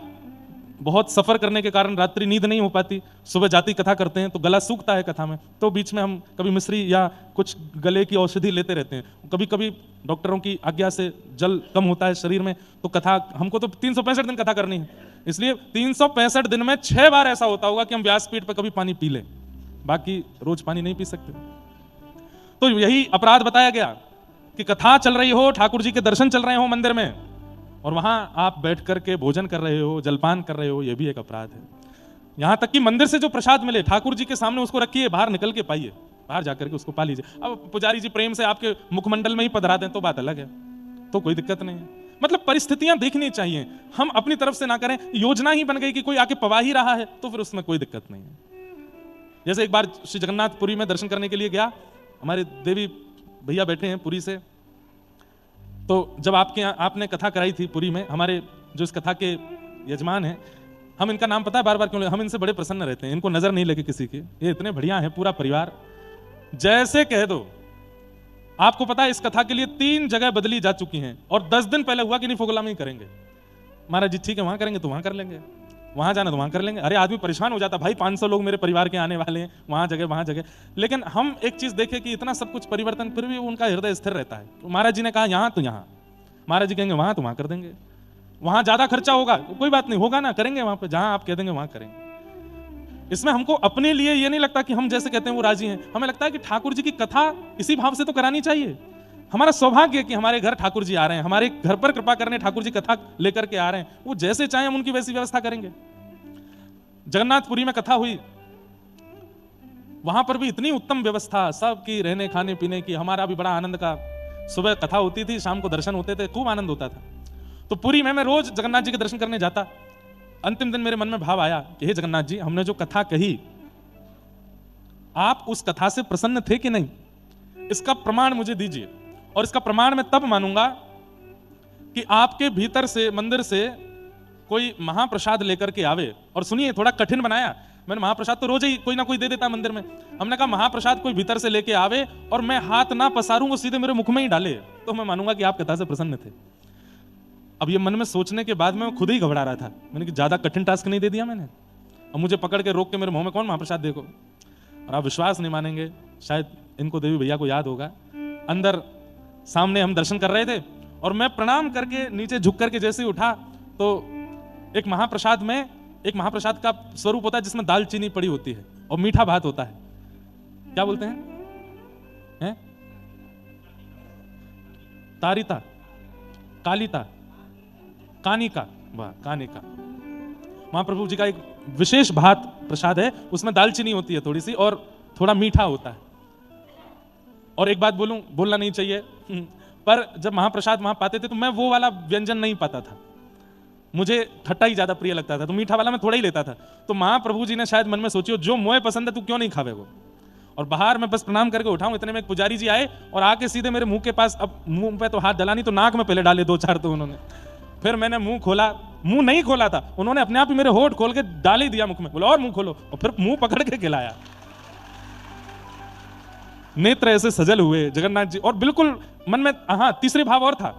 बहुत सफर करने के कारण रात्रि नींद नहीं हो पाती, सुबह जाती कथा करते हैं तो गला सूखता है कथा में, तो बीच में हम कभी मिश्री या कुछ गले की औषधि लेते रहते हैं। कभी कभी डॉक्टरों की आज्ञा से जल कम होता है शरीर में, तो कथा हमको तो 365 दिन कथा करनी है, इसलिए 365 दिन में 6 बार ऐसा होता होगा कि हम व्यासपीठ पर कभी पानी पी लें, बाकी रोज पानी नहीं पी सकते। तो यही अपराध बताया गया कि कथा चल रही हो, ठाकुर जी के दर्शन चल रहे हो मंदिर में, और वहां आप बैठ करके भोजन कर रहे हो, जलपान कर रहे हो, यह भी एक अपराध है। यहां तक कि मंदिर से जो प्रसाद मिले ठाकुर जी के सामने उसको रखिए, बाहर निकल के पाइए, बाहर जाकर के उसको पा लीजिए। अब पुजारी जी प्रेम से आपके मुखमंडल में ही पधरा दें तो बात अलग है, तो कोई दिक्कत नहीं है। मतलब परिस्थितियां देखनी चाहिए, हम अपनी तरफ से ना करें। योजना ही बन गई कि कोई आके पवा ही रहा है तो फिर उसमें कोई दिक्कत नहीं है। जैसे एक बार श्री जगन्नाथपुरी में दर्शन करने के लिए गया, हमारे देवी भैया बैठे हैं पुरी से, तो जब आपने कथा कराई थी पुरी में, हमारे जो इस कथा के यजमान हैं, हम इनका नाम पता है बार बार क्यों, हम इनसे बड़े प्रसन्न रहते हैं, इनको नजर नहीं लगे किसी की, ये इतने बढ़िया हैं पूरा परिवार। जैसे कह दो, आपको पता है इस कथा के लिए 3 जगह बदली जा चुकी हैं, और 10 दिन पहले हुआ कि नहीं फोगला में ही करेंगे। महाराज जी ठीक है, वहां करेंगे तो वहां कर लेंगे, वहां जाना तो वहां कर लेंगे। अरे आदमी परेशान हो जाता, भाई 500 लोग मेरे परिवार के आने वाले हैं, वहां जगह। लेकिन हम एक चीज देखें कि इतना सब कुछ परिवर्तन, फिर भी उनका हृदय स्थिर रहता है। महाराज जी ने कहा यहां तो यहां, महाराज जी कहेंगे वहां तो वहां कर देंगे। वहां ज्यादा खर्चा होगा, कोई बात नहीं, होगा ना, करेंगे वहां पे, जहां आप कह देंगे वहां करेंगे। इसमें हमको अपने लिए ये नहीं लगता कि हम जैसे कहते हैं वो राजी हैं, हमें लगता है कि ठाकुर जी की कथा इसी भाव से तो करानी चाहिए। हमारा सौभाग्य है कि हमारे घर ठाकुर जी आ रहे हैं, हमारे घर पर कृपा करने ठाकुर जी कथा लेकर के आ रहे हैं, वो जैसे चाहे हम उनकी वैसी व्यवस्था करेंगे। जगन्नाथपुरी में कथा हुई, वहां पर भी इतनी उत्तम व्यवस्था सबकी, रहने खाने पीने की, हमारा भी बड़ा आनंद का। सुबह कथा होती थी, शाम को दर्शन होते थे, खूब आनंद होता था। तो पुरी में मैं रोज जगन्नाथ जी के दर्शन करने जाता। अंतिम दिन मेरे मन में भाव आया कि हे जगन्नाथ जी, हमने जो कथा कही, आप उस कथा से प्रसन्न थे कि नहीं, इसका प्रमाण मुझे दीजिए। और इसका प्रमाण मैं तब मानूंगा कि आपके भीतर से, मंदिर से कोई महाप्रसाद लेकर के आवे, और सुनिए थोड़ा कठिन बनाया मैंने, महाप्रसाद तो रोज ही कोई ना कोई दे देता मंदिर में, हमने कहा महाप्रसाद कोई भीतर से लेके आवे और मैं हाथ ना पसारूं, वो सीधे मेरे मुख में ही डाले, तो मैं मानूंगा कि आप कथा से प्रसन्न थे। अब ये मन में सोचने के बाद मैं खुद ही घबरा रहा था, मैंने कि ज्यादा कठिन टास्क नहीं दे दिया मैंने, अब मुझे पकड़ के रोक के मेरे मुंह में कौन महाप्रसाद देखो। और आप विश्वास नहीं मानेंगे, शायद इनको देवी भैया को याद होगा, अंदर सामने हम दर्शन कर रहे थे और मैं प्रणाम करके नीचे झुक करके जैसे ही उठा तो एक महाप्रसाद का स्वरूप होता है जिसमें दाल चीनी पड़ी होती है और मीठा भात होता है, क्या बोलते हैं? तारिता, कालिता, कानिका, वाह कानिका, महाप्रभु जी का एक विशेष भात प्रसाद है, उसमें दाल चीनी होती है थोड़ी सी और थोड़ा मीठा होता है। और एक बात बोलूं, बोलना नहीं चाहिए, पर जब महाप्रसाद वहां पाते थे तो मैं वो वाला व्यंजन नहीं पाता था, मुझे खट्टा ही ज्यादा प्रिय लगता था, तो मीठा वाला मैं थोड़ा ही लेता था। तो महाप्रभु जी ने शायद मन में सोचियो जो मोए पसंद है तू क्यों नहीं खावे वो। और बाहर मैं बस प्रणाम करके उठाऊं, इतने में एक पुजारी जी आए और आके सीधे मेरे मुंह के पास, अब मुंह पे तो हाथ डला नहीं तो नाक में पहले डाले 2-4 तो उन्होंने, फिर मैंने मुंह खोला, मुंह नहीं खोला था उन्होंने, अपने आप ही मेरे होठ खोल के डाल ही दिया मुख में, बोला और मुंह खोलो, और फिर मुंह पकड़ के खिलाया। नेत्र ऐसे सजल हुए जगन्नाथ जी, और बिल्कुल मन में हाँ तीसरी भाव और था,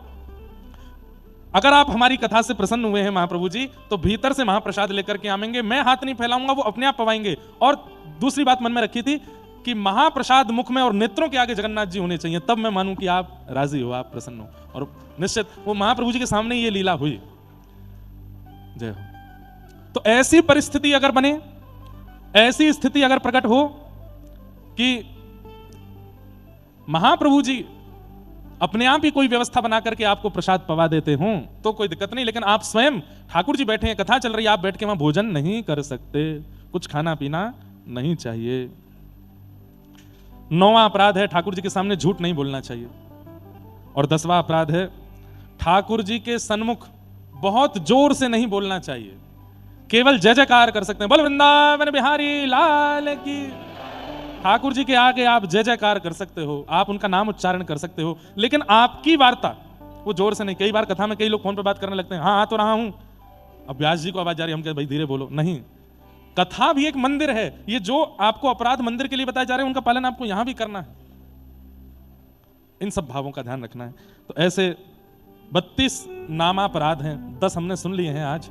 अगर आप हमारी कथा से प्रसन्न हुए हैं महाप्रभु जी तो भीतर से महाप्रसाद लेकर के आवेंगे, मैं हाथ नहीं फैलाऊंगा, वो अपने आप पवाएंगे। और दूसरी बात मन में रखी थी कि महाप्रसाद मुख में और नेत्रों के आगे जगन्नाथ जी होने चाहिए, तब मैं मानूं कि आप राजी हो, आप प्रसन्न हो। और निश्चित वो महाप्रभु जी के सामने ये लीला हुई। जय हो। तो ऐसी परिस्थिति अगर बने, ऐसी स्थिति अगर प्रकट हो कि महाप्रभु जी अपने आप ही कोई व्यवस्था बना करके आपको प्रसाद पवा देते हों तो कोई दिक्कत नहीं, लेकिन आप स्वयं, ठाकुर जी बैठे हैं, कथा चल रही है, आप बैठ के वहां भोजन नहीं कर सकते, कुछ खाना पीना नहीं चाहिए। 9वां अपराध है ठाकुर जी के सामने झूठ नहीं बोलना चाहिए। और 10वां अपराध है ठाकुर जी के सन्मुख बहुत जोर से नहीं बोलना चाहिए, केवल जय जयकार कर सकते हैं, बोल वृंदावन बिहारी लाल की। ठाकुर जी के आगे आप जय जयकार कर सकते हो, आप उनका नाम उच्चारण कर सकते हो, लेकिन आपकी वार्ता वो जोर से नहीं। कई बार कथा में कई लोग फोन पे बात करने लगते हैं, हाँ आ तो रहा हूं, अब व्यास जी को आवाज जा रही है, हम कहते भाई धीरे बोलो, नहीं, कथा भी एक मंदिर है, ये जो आपको अपराध मंदिर के लिए बताए जा रहे हैं उनका पालन आपको यहां भी करना है, इन सब भावों का ध्यान रखना है। तो ऐसे 32 नामापराध हैं, 10 हमने सुन लिए हैं आज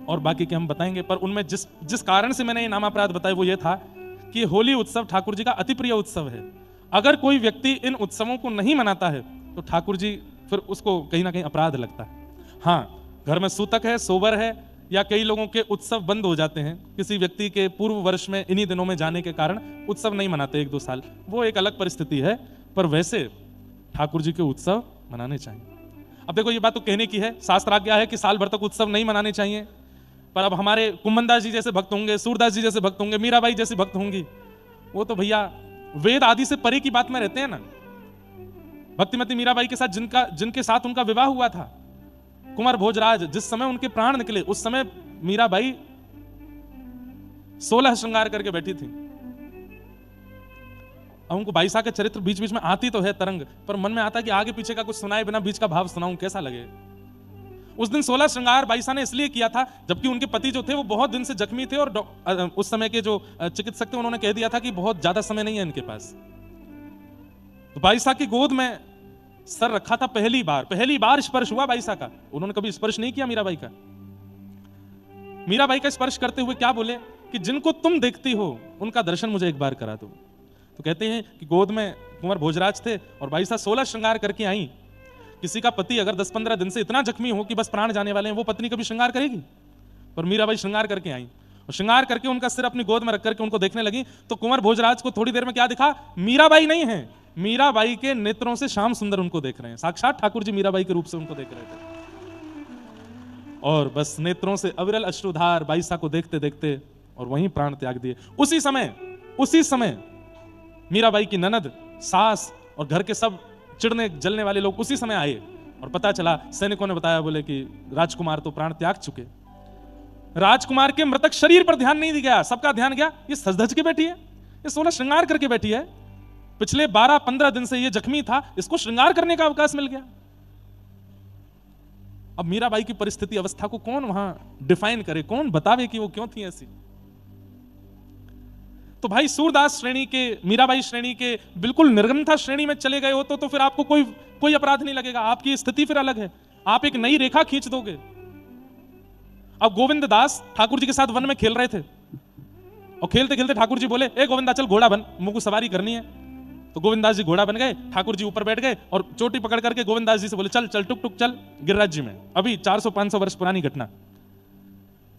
और बाकी के हम बताएंगे, पर उनमें जिस कारण से मैंने ये नामापराध बताए वो ये था कि होली उत्सव ठाकुर जी का अति प्रिय उत्सव है। अगर कोई व्यक्ति इन उत्सवों को नहीं मनाता है तो ठाकुर जी फिर उसको कहीं ना कहीं अपराध लगता है। हाँ, घर में सूतक है, सोबर है, या कई लोगों के उत्सव बंद हो जाते हैं, किसी व्यक्ति के पूर्व वर्ष में इन्हीं दिनों में जाने के कारण उत्सव नहीं मनाते 1-2 साल, वो एक अलग परिस्थिति है, पर वैसे ठाकुर जी के उत्सव मनाने चाहिए। अब देखो ये बात तो कहने की है, शास्त्र आज्ञा है कि साल भर तक उत्सव नहीं मनाने चाहिए, पर अब हमारे कुम्भनदास जी जैसे भक्त होंगे, सूरदास जी जैसे भक्त होंगे, मीराबाई जैसी भक्त होंगी, वो तो भैया वेद आदि से परे की बात में रहते हैं ना। भक्तिमती मीराबाई के साथ जिनके साथ उनका विवाह हुआ था, कुंवर भोजराज, जिस समय उनके प्राण निकले उस समय मीराबाई 16 श्रृंगार करके बैठी थी। अब उनको बाईसा के चरित्र बीच बीच में आती तो है तरंग, पर मन में आता कि आगे पीछे का कुछ सुनाए बिना बीच का भाव सुनाऊं, कैसा लगे। उस दिन 16 श्रृंगार बाईसा ने इसलिए किया था जबकि उनके पति जो थे वो बहुत दिन से जख्मी थे, और उस समय के जो चिकित्सक थे उन्होंने कह दिया था कि बहुत ज्यादा समय नहीं है इनके पास। तो बाईसा की गोद में सर रखा था, पहली बार स्पर्श हुआ बाईसा का। उन्होंने कभी स्पर्श नहीं किया मीराबाई का। मीराबाई का स्पर्श करते हुए क्या बोले कि जिनको तुम देखती हो उनका दर्शन मुझे एक बार करा दो। तो कहते हैं कि गोद में कुंवर भोजराज थे और बाईसा 16 श्रृंगार करके आई। किसी का पति अगर 10-15 दिन से इतना जख्मी हो कि बस प्राण जाने वाले हैं, वो पत्नी कभी श्रृंगार करेगी? पर मीराबाई श्रृंगार करके आई, और श्रृंगार करके उनका सिर अपनी गोद में रख करके उनको देखने लगी। तो कुंवर भोजराज को थोड़ी देर में क्या दिखा? मीराबाई नहीं है, मीराबाई के नेत्रों से श्याम सुंदर उनको देख रहे हैं। साक्षात ठाकुर जी मीराबाई के रूप से उनको देख रहे थे, और बस नेत्रों से अविरल अश्रुधार बाईसा को देखते देखते और वहीं प्राण त्याग दिए। उसी समय मीराबाई की ननद, सास और घर के सब चिढ़ने जलने वाले लोग उसी समय आए, और पता चला, सैनिकों ने बताया, बोले कि राजकुमार तो प्राण त्याग चुके। राजकुमार के मृतक शरीर पर ध्यान नहीं गया, सबका ध्यान गया ये सज धज के बैठी है, ये 16 श्रृंगार करके बैठी है, पिछले 12-15 दिन से ये जख्मी था, इसको श्रृंगार करने का अवकाश मिल गया। अब मीराबाई की परिस्थिति अवस्था को कौन वहां डिफाइन करे, कौन बतावे कि वो क्यों थी ऐसी। तो भाई सूरदास श्रेणी के, मीराबाई श्रेणी के बिल्कुल निर्गमता श्रेणी में चले गए हो तो फिर आपको कोई अपराध नहीं लगेगा, आपकी स्थिति फिर अलग है, आप एक नई रेखा खींच दोगे। अब गोविंद दास ठाकुर जी के साथ वन में खेल रहे थे और खेलते खेलते ठाकुर जी बोले, ए गोविंदा चल घोड़ा बन, मुझको सवारी करनी है। तो गोविंदास जी घोड़ा बन गए, ठाकुर जी ऊपर बैठ गए और चोटी पकड़ करके गोविंदास जी से बोले, चल चल टुक टुक चल गिरिराज जी में। अभी 400-500 वर्ष पुरानी घटना।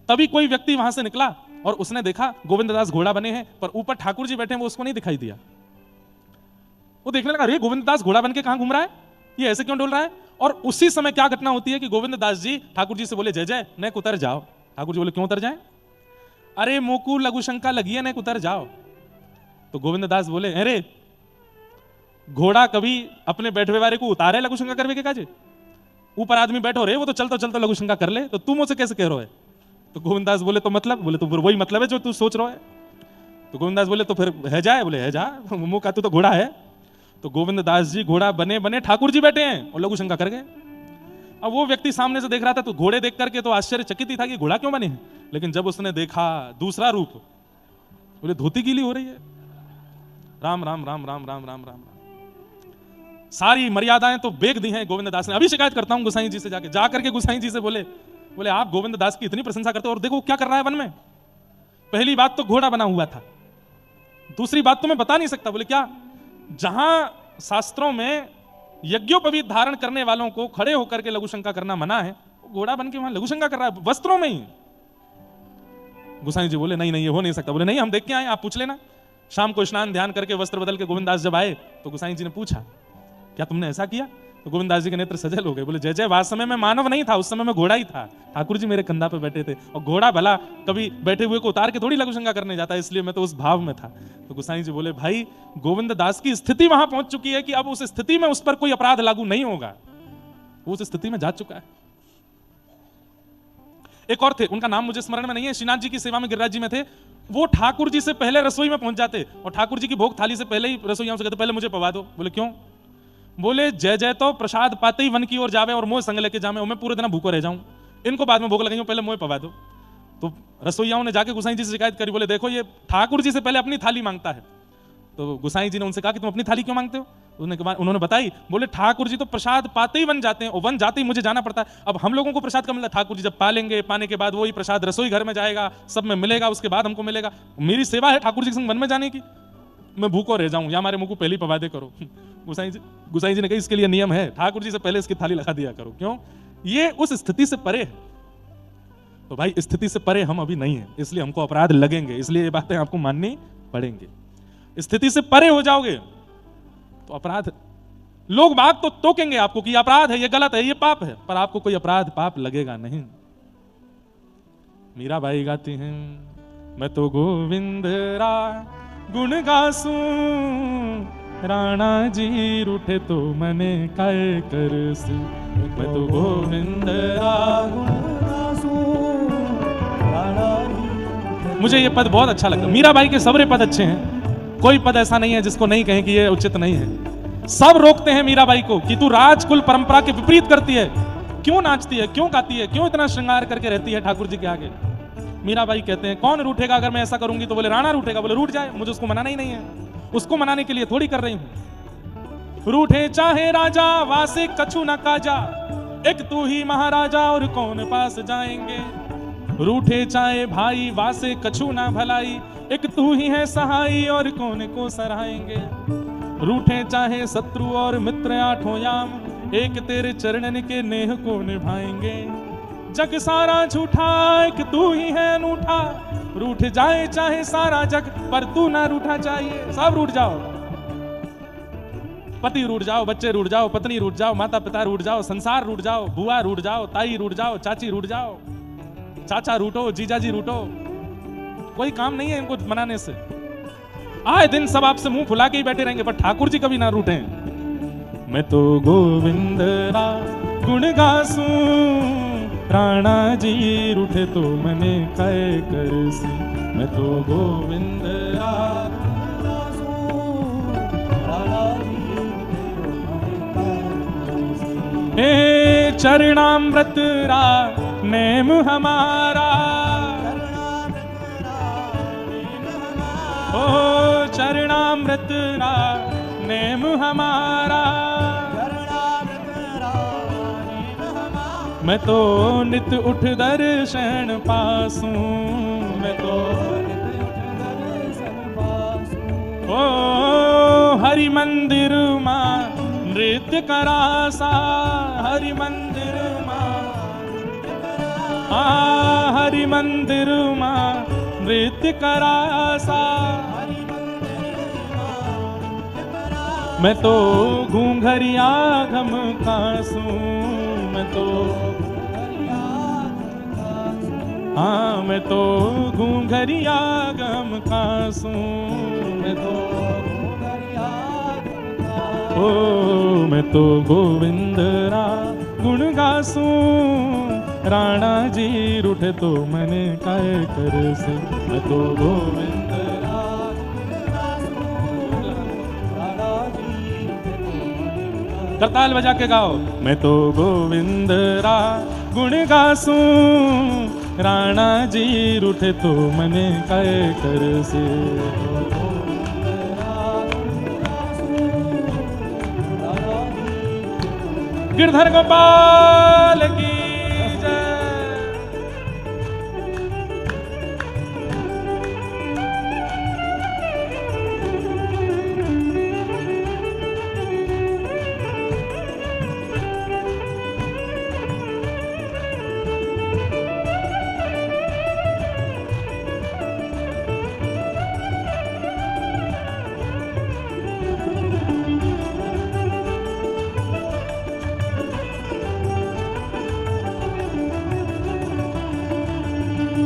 तभी कोई व्यक्ति वहां से निकला और उसने देखा गोविंददास घोड़ा बने हैं पर ऊपर ठाकुर जी बैठे हैं, वो उसको नहीं दिखाई दिया। वो देखने लगा, अरे गोविंददास घोड़ा बन के कहां घूम रहा है, ये ऐसे क्यों डोल रहा है। और उसी समय क्या घटना होती है कि गोविंददास जी ठाकुर जी से बोले, जय जय नेक उतर जाओ। ठाकुर जी बोले, क्यों उतर जाए, अरे मोकू लघु शंका लगी है, नेक उतर जाओ। तो गोविंददास बोले, अरे घोड़ा कभी अपने बैठवे वाले को उतारे लघु शंका करवे के काजे, ऊपर आदमी बैठो रे, वो तो चलता चलता लघु शंका कर ले, तो तुम उसे कैसे कह रहे हो। तो गोविंददास बोले, तो मतलब, बोले तो वही मतलब है जो तू सोच रहा है। तो गोविंददास बोले, तो फिर है जाए, बोले है जा, मुंह का तू तो घोड़ा है। तो गोविंददास जी घोड़ा बने बने ठाकुर जी बैठे हैं और लघु शंका कर गए। अब वो व्यक्ति सामने से देख रहा था तो घोड़े देख करके तो आश्चर्यचकित ही था कि घोड़ा क्यों बने हैं, लेकिन जब उसने देखा दूसरा रूप, बोले धोती गीली हो रही है। राम राम राम राम राम राम राम, सारी मर्यादाएं तो बेच दी हैं गोविंददास ने। अभी शिकायत करता हूं गोसाई जी से, जाकर के गोसाई जी से बोले आप गोविंददास की इतनी प्रशंसा करते हो और देखो क्या कर रहा है वन में। पहली बात तो घोड़ा बना हुआ था, दूसरी बात तो मैं बता नहीं सकता। बोले क्या, जहां शास्त्रों में यज्ञोपवीत धारण करने वालों को खड़े होकर के लघु शंका करना मना है, घोड़ा बन के वहां लघु शंका कर रहा है वस्त्रों में ही। गोसाई जी बोले, नहीं नहीं ये हो नहीं सकता। बोले नहीं, हम देख के आए, आप पूछ लेना। शाम को स्नान ध्यान करके वस्त्र बदल के गोविंददास जब आए तो गोसाई जी ने पूछा, क्या तुमने ऐसा किया। तो गोविंददास जी के नेत्र सजल हो गए। बोले, जय जय, वास समय में मानव नहीं था, उस समय में घोड़ा ही था। ठाकुर जी मेरे कंधा पे बैठे थे और घोड़ा भला कभी बैठे हुए को उतार के थोड़ी लघु शंका करने जाता है, इसलिए मैं तो उस भाव में था। तो गोसाई जी बोले, भाई गोविंददास की स्थिति वहां पहुंच चुकी है कि अब उस स्थिति में उस पर कोई अपराध लागू नहीं होगा, वो उस स्थिति में जा चुका है। एक और थे, उनका नाम मुझे स्मरण में नहीं है, श्रीनाथ जी की सेवा में गिरिराज जी में थे। वो ठाकुर जी से पहले रसोई में पहुंच जाते और ठाकुर जी की भोग थाली से पहले ही रसोइयों से कहते, पहले मुझे पवा दो। बोले क्यों। बोले, जय जय तो प्रसाद पाते ही वन की ओर जावे और मोह संग लेके जावे और मैं पूरे दिन भूखो रह जाऊं, इनको बाद में भूख लगाई, पहले मोह पवा दो। तो रसोइयाओं ने जाके गोसाई जी से शिकायत करी। बोले देखो ये ठाकुर जी से पहले अपनी थाली मांगता है। तो गोसाई जी ने उनसे कहा कि तुम अपनी थाली क्यों मांगते हो। उन्होंने बताई, बोले ठाकुर जी तो प्रसाद पाते ही वन जाते हैं और वन जाते ही मुझे जाना पड़ता है। अब हम लोगों को प्रसाद कब मिलता है, ठाकुर जी जब पा लेंगे, पाने के बाद वही प्रसाद रसोई घर में जाएगा, सब में मिलेगा, उसके बाद हमको मिलेगा। मेरी सेवा है ठाकुर जी के संग वन में जाने की, मैं भूखो रह जाऊं या हमारे मुंह को पहले ही पवादे करो। गोसाई जी ने कहा इसके लिए नियम है, ठाकुर जी से पहले इसकी थाली लगा दिया करो। क्यों, ये उस स्थिति से परे है। तो भाई स्थिति से परे हम अभी नहीं है, इसलिए हमको अपराध लगेंगे, इसलिए ये बातें आपको माननी पड़ेंगी। स्थिति से परे हो जाओगे तो अपराध, लोग बात तो टोकेंगे आपको कि अपराध है, ये गलत है, ये पाप है, पर आपको कोई अपराध पाप लगेगा नहीं। मीराबाई गाती हैं, मैं तो गोविंद रा गुण गासूं, राणा जी रूठे तो मने काय करसी, मैं तो गोविंद रा गुण गासूं, राणा जी। मुझे ये पद बहुत अच्छा लगता। मीराबाई के सबरे पद अच्छे हैं, कोई पद ऐसा नहीं है जिसको नहीं कहें कि ये उचित नहीं है। सब रोकते हैं मीराबाई को कि तू राजकुल परंपरा के विपरीत करती है, क्यों नाचती है, क्यों गाती है, क्यों इतना श्रृंगार करके रहती है ठाकुर जी के आगे। मीराबाई कहते हैं, कौन रूठेगा अगर मैं ऐसा करूंगी। तो बोले राणा रूठेगा। बोले रूठ जाए, मुझे उसको मनाना ही नहीं है, उसको मनाने के लिए थोड़ी कर रही हूं। रूठे चाहे राजा वासे कछु न काजा, एक तू ही महाराजा और कौन पास जाएंगे। रूठे चाहे भाई वासे कछु न भलाई, एक तू ही है सहाई और कौन को सराहेंगे। रूठे चाहे शत्रु और मित्र आठों याम, एक तेरे चरणन के नेह को निभाएंगे। जग सारा झूठा एक तू ही है अनूठा, रूठ जाए चाहे सारा जग पर तू ना रूठा चाहिए। सब रूठ जाओ, पति रूठ जाओ, बच्चे रूठ जाओ, पत्नी रूठ जाओ, माता पिता रूठ जाओ, संसार रूठ जाओ, बुआ रूठ जाओ, ताई रूठ जाओ, चाची रूठ जाओ, चाचा रूठो, जीजाजी रूठो, कोई काम नहीं है इनको मनाने से। आए दिन सब आपसे मुंह फुला के ही बैठे रहेंगे, पर ठाकुर जी कभी ना रूठे। मैं तो गोविंद रा गुण गासूं, राणा जी रूठे तो मने काय करसी। मैं तो गोविंद रा गुण गासूं, राणा जी रूठे तो मने काय करसी। चरणामृत रा नेम हमारा, ओ चरणामृत रा नेम हमारा। मैं तो नित उठ दर्शन पासूं, मैं तो ओ हरि मंदिर मां नृत्य करासा, हरि मंदिर मां, हरि मंदिर मां नृत्य करासा। मैं तो घूंघरिया घम कासूं, मैं तो हाँ मैं तो घूंघरिया गम कासूं, मैं तो ओ मैं तो गोविंद रा गुण गासूं। राणा जी रूठे तो मने काय कर से, मैं तो गोविंद रा करताल बजा के गाओ। मैं तो गोविंद रा गुण गासूं, राणा जी रूठे तो मने काय कर से। गिरधर गोपाल की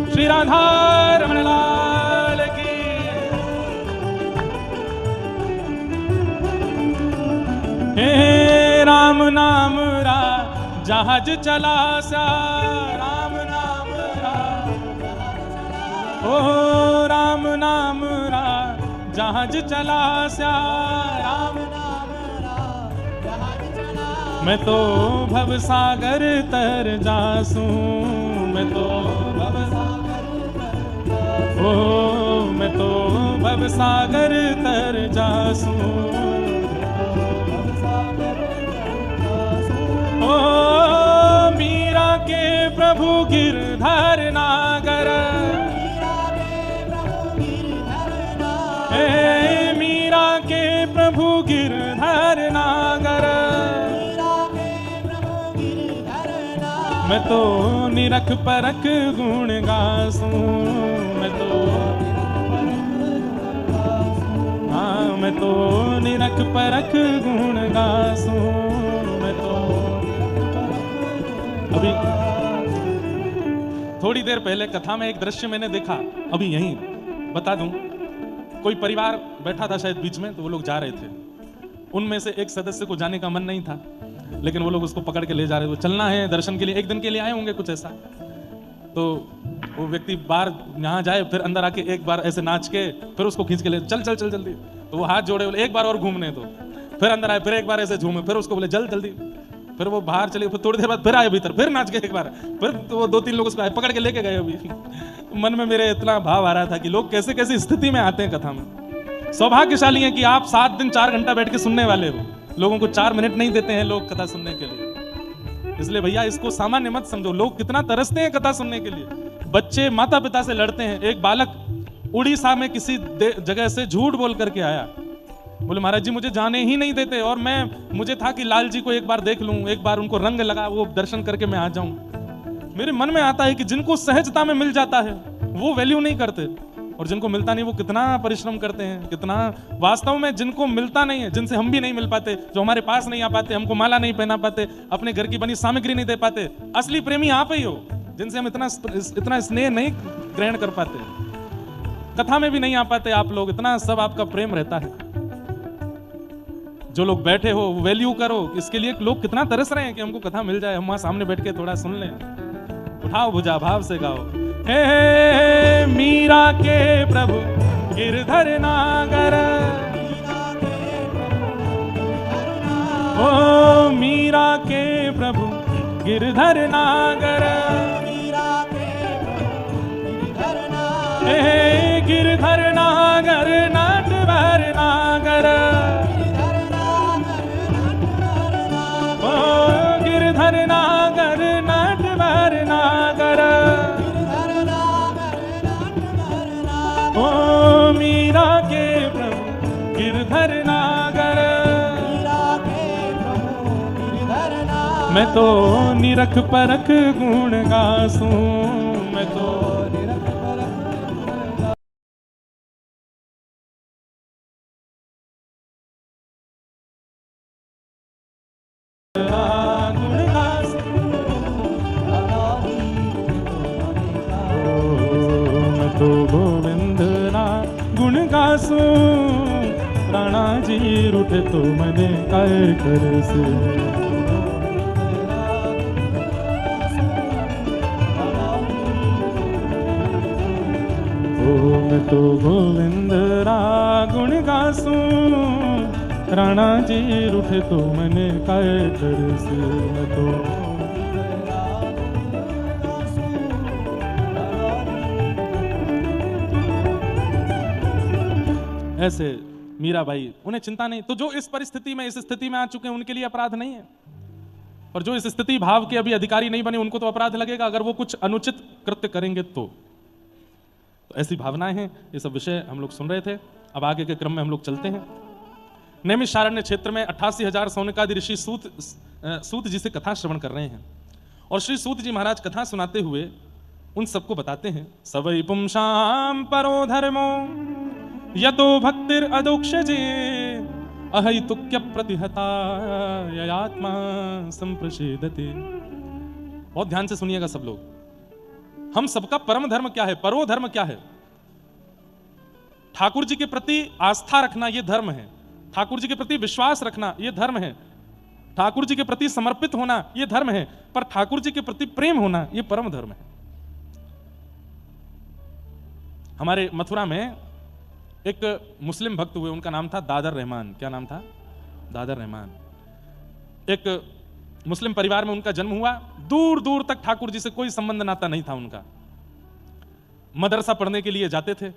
श्री राधा रमण लाल की। हे राम नाम रा जहाज चला सा, राम नाम रा ओ राम नाम रा जहाज चला सा, राम नाम रा जहाज चला। मैं तो भव सागर तर जासूं, मैं तो भव ओ मैं तो भव सागर तर जासूं। ओ मीरा के प्रभु गिरधर नागर, हे मीरा के प्रभु गिरधर नागर। मैं तो निरख परख गुण गासूं, मैं तो हाँ मैं तो निरख परख गुण गासूं। मैं तो अभी थोड़ी देर पहले कथा में एक दृश्य मैंने देखा, अभी यहीं बता दूं। कोई परिवार बैठा था शायद बीच में, तो वो लोग जा रहे थे। उनमें से एक सदस्य को जाने का मन नहीं था, लेकिन वो लोग उसको पकड़ के ले जा रहे थे। चलना है दर्शन के लिए, एक दिन के लिए आए होंगे कुछ ऐसा। तो वो व्यक्ति बाहर यहाँ जाए, फिर अंदर आके एक बार ऐसे नाच के फिर उसको खींच के ले चल चल चल जल्दी। तो वो हाथ जोड़े, बोले एक बार और घूमने दो। फिर अंदर आए, फिर एक बार ऐसे झूमे, फिर उसको बोले जल्द जल्दी। फिर वो बाहर चले, फिर थोड़ी देर बाद फिर आए भीतर, फिर नाच के एक बार। फिर तो वो 2-3 लोग उसको आए पकड़ के लेके गए। अभी मन में मेरे इतना भाव आ रहा था कि लोग कैसे कैसी स्थिति में आते हैं कथा में। सौभाग्यशाली है कि आप 7 दिन 4 घंटा बैठ के सुनने वाले हो। लोगों को 4 मिनट नहीं देते हैं लोग कथा सुनने के लिए। इसलिए भैया इसको सामान्य मत समझो। लोग कितना तरसते हैं कथा सुनने के लिए। बच्चे माता पिता से लड़ते हैं। एक बालक उड़ीसा में किसी जगह से झूठ बोल करके आया, बोले महाराज जी मुझे जाने ही नहीं देते, और मुझे था कि लाल जी को एक बार देख लूं, एक बार उनको रंग लगा वो दर्शन करके मैं आ जाऊं। मेरे मन में आता है कि जिनको सहजता में मिल जाता है वो वैल्यू नहीं करते, और जिनको मिलता नहीं वो कितना परिश्रम करते हैं, कितना वास्तव में जिनको मिलता नहीं है, जिनसे हम भी नहीं मिल पाते, जो हमारे पास नहीं आ पाते, हमको माला नहीं पहना पाते, अपने घर की बनी सामग्री नहीं दे पाते, असली प्रेमी आप ही हो, जिनसे हम इतना स्नेह नहीं ग्रहण कर पाते, कथा में भी नहीं आ पाते आप लोग, इतना सब आपका प्रेम रहता है। जो लोग बैठे हो वैल्यू करो, इसके लिए लोग कितना तरस रहे हैं कि हमको कथा मिल जाए, हम वहां सामने बैठ के थोड़ा सुन लें। उठाओ भुजा भाव से गाओ। हे मीरा के प्रभु गिरधर नागर, ओ मीरा के प्रभु गिरधर नागर, गिरधर नागर नटवर नागर, ओ गिरधर नागर नटवर नागर, ओ मीरा के प्रभु गिरधर नागर। मैं तो निरख परख गुण गासूं, मैं तो निरख परख गुण गासूं, मैं तो गोविंद ना गुण गासूं, राणा जी रूठे तो मने काय करसे। मैं तो गोविंद रा गुण गासूं, राणा जी रूठे तो मने काय करसे। मैं तो ऐसे मीराबाई, उन्हें चिंता नहीं। तो जो इस परिस्थिति में, इस स्थिति में आ चुके हैं, उनके लिए अपराध नहीं है। और जो इस स्थिति भाव के अभी अधिकारी नहीं बने, उनको तो अपराध लगेगा अगर वो कुछ अनुचित कृत्य करेंगे तो ऐसी भावनाएं हैं। ये सब विषय हम लोग सुन रहे थे। अब आगे के क्रम में हम लोग चलते हैं। नैमिषारण्य क्षेत्र में 88,000 सौनकादि ऋषि सूत जी से कथा श्रवण कर रहे हैं। और श्री सूत जी महाराज कथा सुनाते हुए उन सबको बताते हैं, सवै पुंसाम परो धर्मो यतो भक्तिर अदोक्षजे अहैतुक्य प्रतिहता ययात्मा संप्रषेदते। बहुत ध्यान से सुनिएगा सब लोग। हम सबका परम धर्म क्या है, परो धर्म क्या है? ठाकुर जी के प्रति आस्था रखना यह धर्म है। ठाकुर जी के प्रति विश्वास रखना यह धर्म है। ठाकुर जी के प्रति समर्पित होना यह धर्म है। पर ठाकुर जी के प्रति प्रेम होना यह परम धर्म है। हमारे मथुरा में एक मुस्लिम भक्त हुए, उनका नाम था दादर रहमान। क्या नाम था? दादर रहमान। एक मुस्लिम परिवार में उनका जन्म हुआ। दूर दूर तक ठाकुर जी से कोई संबंध नाता नहीं था उनका। मदरसा पढ़ने के लिए जाते थे,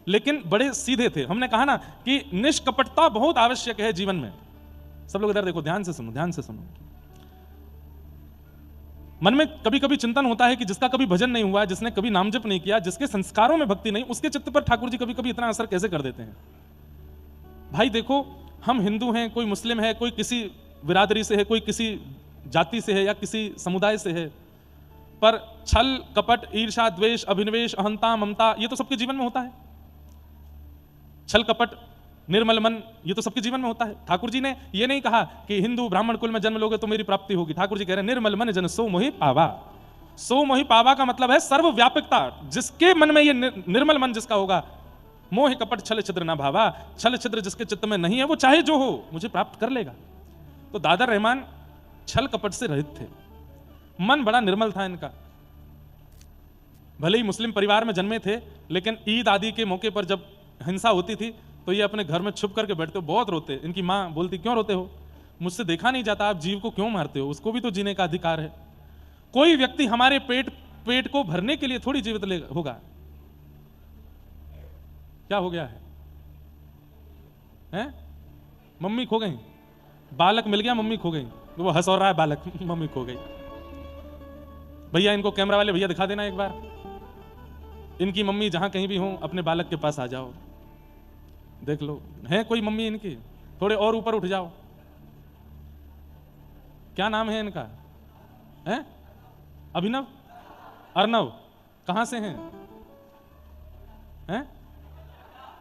लेकिन बड़े सीधे थे। हमने कहा ना कि निष्कपटता बहुत आवश्यक है जीवन में। सब लोग इधर देखो, ध्यान से सुनो, ध्यान से सुनो। मन में कभी कभी चिंतन होता है कि जिसका कभी भजन नहीं हुआ, जिसने कभी नाम जप नहीं किया, जिसके संस्कारों में भक्ति नहीं, उसके चित्त पर ठाकुर जी कभी कभी इतना असर कैसे कर देते हैं। भाई देखो, हम हिंदू हैं, कोई मुस्लिम है, कोई किसी बिरादरी से है, कोई किसी जाति से है या किसी समुदाय से है, पर छल कपट ईर्षा द्वेष अभिनिवेश अहंता ममता ये तो सबके जीवन में होता है। छल कपट निर्मल मन ये तो सबके जीवन में होता है। ठाकुर जी ने ये नहीं कहा कि हिंदू ब्राह्मण कुल में जन्म लोगे तो मेरी प्राप्ति होगी। ठाकुर जी कह रहे हैं निर्मल मन जन सो मोहि पावा। सो मोहि पावा का मतलब है सर्वव्यापकता। जिसके मन में ये निर्मल मन जिसका होगा, मोह कपट छल छिद्र ना भावा, छल छिद्र जिसके चित्त में नहीं है वो चाहे जो हो मुझे प्राप्त कर लेगा। तो दादर रहमान छल कपट से रहित थे, मन बड़ा निर्मल था इनका। भले ही मुस्लिम परिवार में जन्मे थे, लेकिन ईद आदि के मौके पर जब हिंसा होती थी तो ये अपने घर में छुप करके बैठते हो, बहुत रोते। इनकी माँ बोलती क्यों रोते हो, मुझसे देखा नहीं जाता, आप जीव को क्यों मारते हो, उसको भी तो जीने का अधिकार है। कोई व्यक्ति हमारे पेट को भरने के लिए थोड़ी जीवित होगा। क्या हो गया है? मम्मी खो गई, बालक मिल गया, मम्मी खो गई। तो वो हंस और रहा है बालक, मम्मी खो गई। भैया इनको कैमरा वाले भैया दिखा देना एक बार, इनकी मम्मी जहां कहीं भी हो अपने बालक के पास आ जाओ, देख लो है कोई मम्मी इनकी। थोड़े और ऊपर उठ जाओ, क्या नाम है इनका? है अभिनव, अर्नव। कहां से हैं?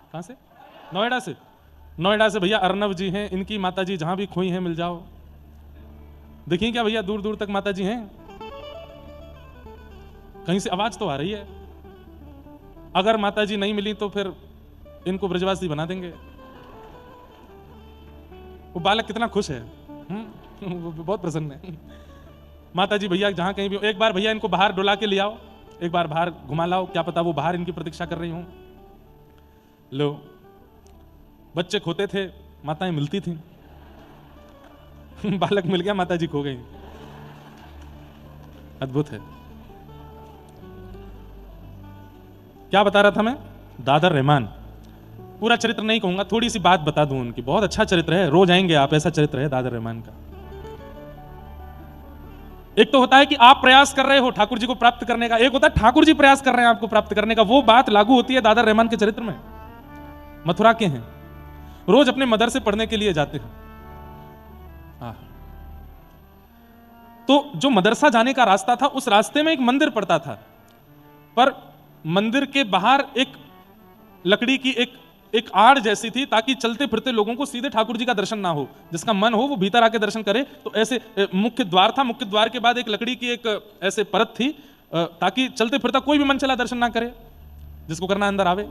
कहां से? नोएडा से। नोएडा से भैया अर्नव जी हैं। इनकी माता जी जहां भी खोई हैं मिल जाओ। देखिए क्या भैया, दूर दूर तक माता जी हैं। कहीं से आवाज तो आ रही है। अगर माता जी नहीं मिली तो फिर इनको ब्रजवासी बना देंगे। वो बालक कितना खुश है, वो बहुत प्रसन्न है। माता जी भैया जहां कहीं भी, एक बार भैया इनको बाहर डुला के ले आओ, एक बार बाहर घुमा लाओ, क्या पता वो बाहर इनकी प्रतीक्षा कर रही हूं। लो, बच्चे खोते थे, माताएं मिलती थी। बालक मिल गया, माता जी खो गई। अद्भुत है। क्या बता रहा था मैं? दादर रहमान। पूरा चरित्र नहीं कहूंगा, थोड़ी सी बात बता दूं उनकी। बहुत अच्छा चरित्र है, रोज आएंगे आप, ऐसा चरित्र है दादर रहमान का। एक तो होता है कि आप प्रयास कर रहे हो ठाकुर जी को प्राप्त करने का, एक होता है ठाकुर जी प्रयास कर रहे हैं आपको प्राप्त करने का। वो बात लागू होती है दादर रहमान के चरित्र में। मथुरा के हैं, रोज अपने मदरसे पढ़ने के लिए जाते हैं। तो जो मदरसा जाने का रास्ता था, उस रास्ते में एक मंदिर पड़ता था, पर मंदिर के बाहर एक लकड़ी की एक आड़ जैसी थी, ताकि चलते फिरते लोगों को सीधे ठाकुर जी का दर्शन ना हो। जिसका मन हो वो भीतर आके दर्शन करे। तो ऐसे मुख्य द्वार था, मुख्य द्वार के बाद एक लकड़ी की एक ऐसे परत थी, ताकि चलते फिरता कोई भी मन चला दर्शन ना करे, जिसको करना अंदर आवे।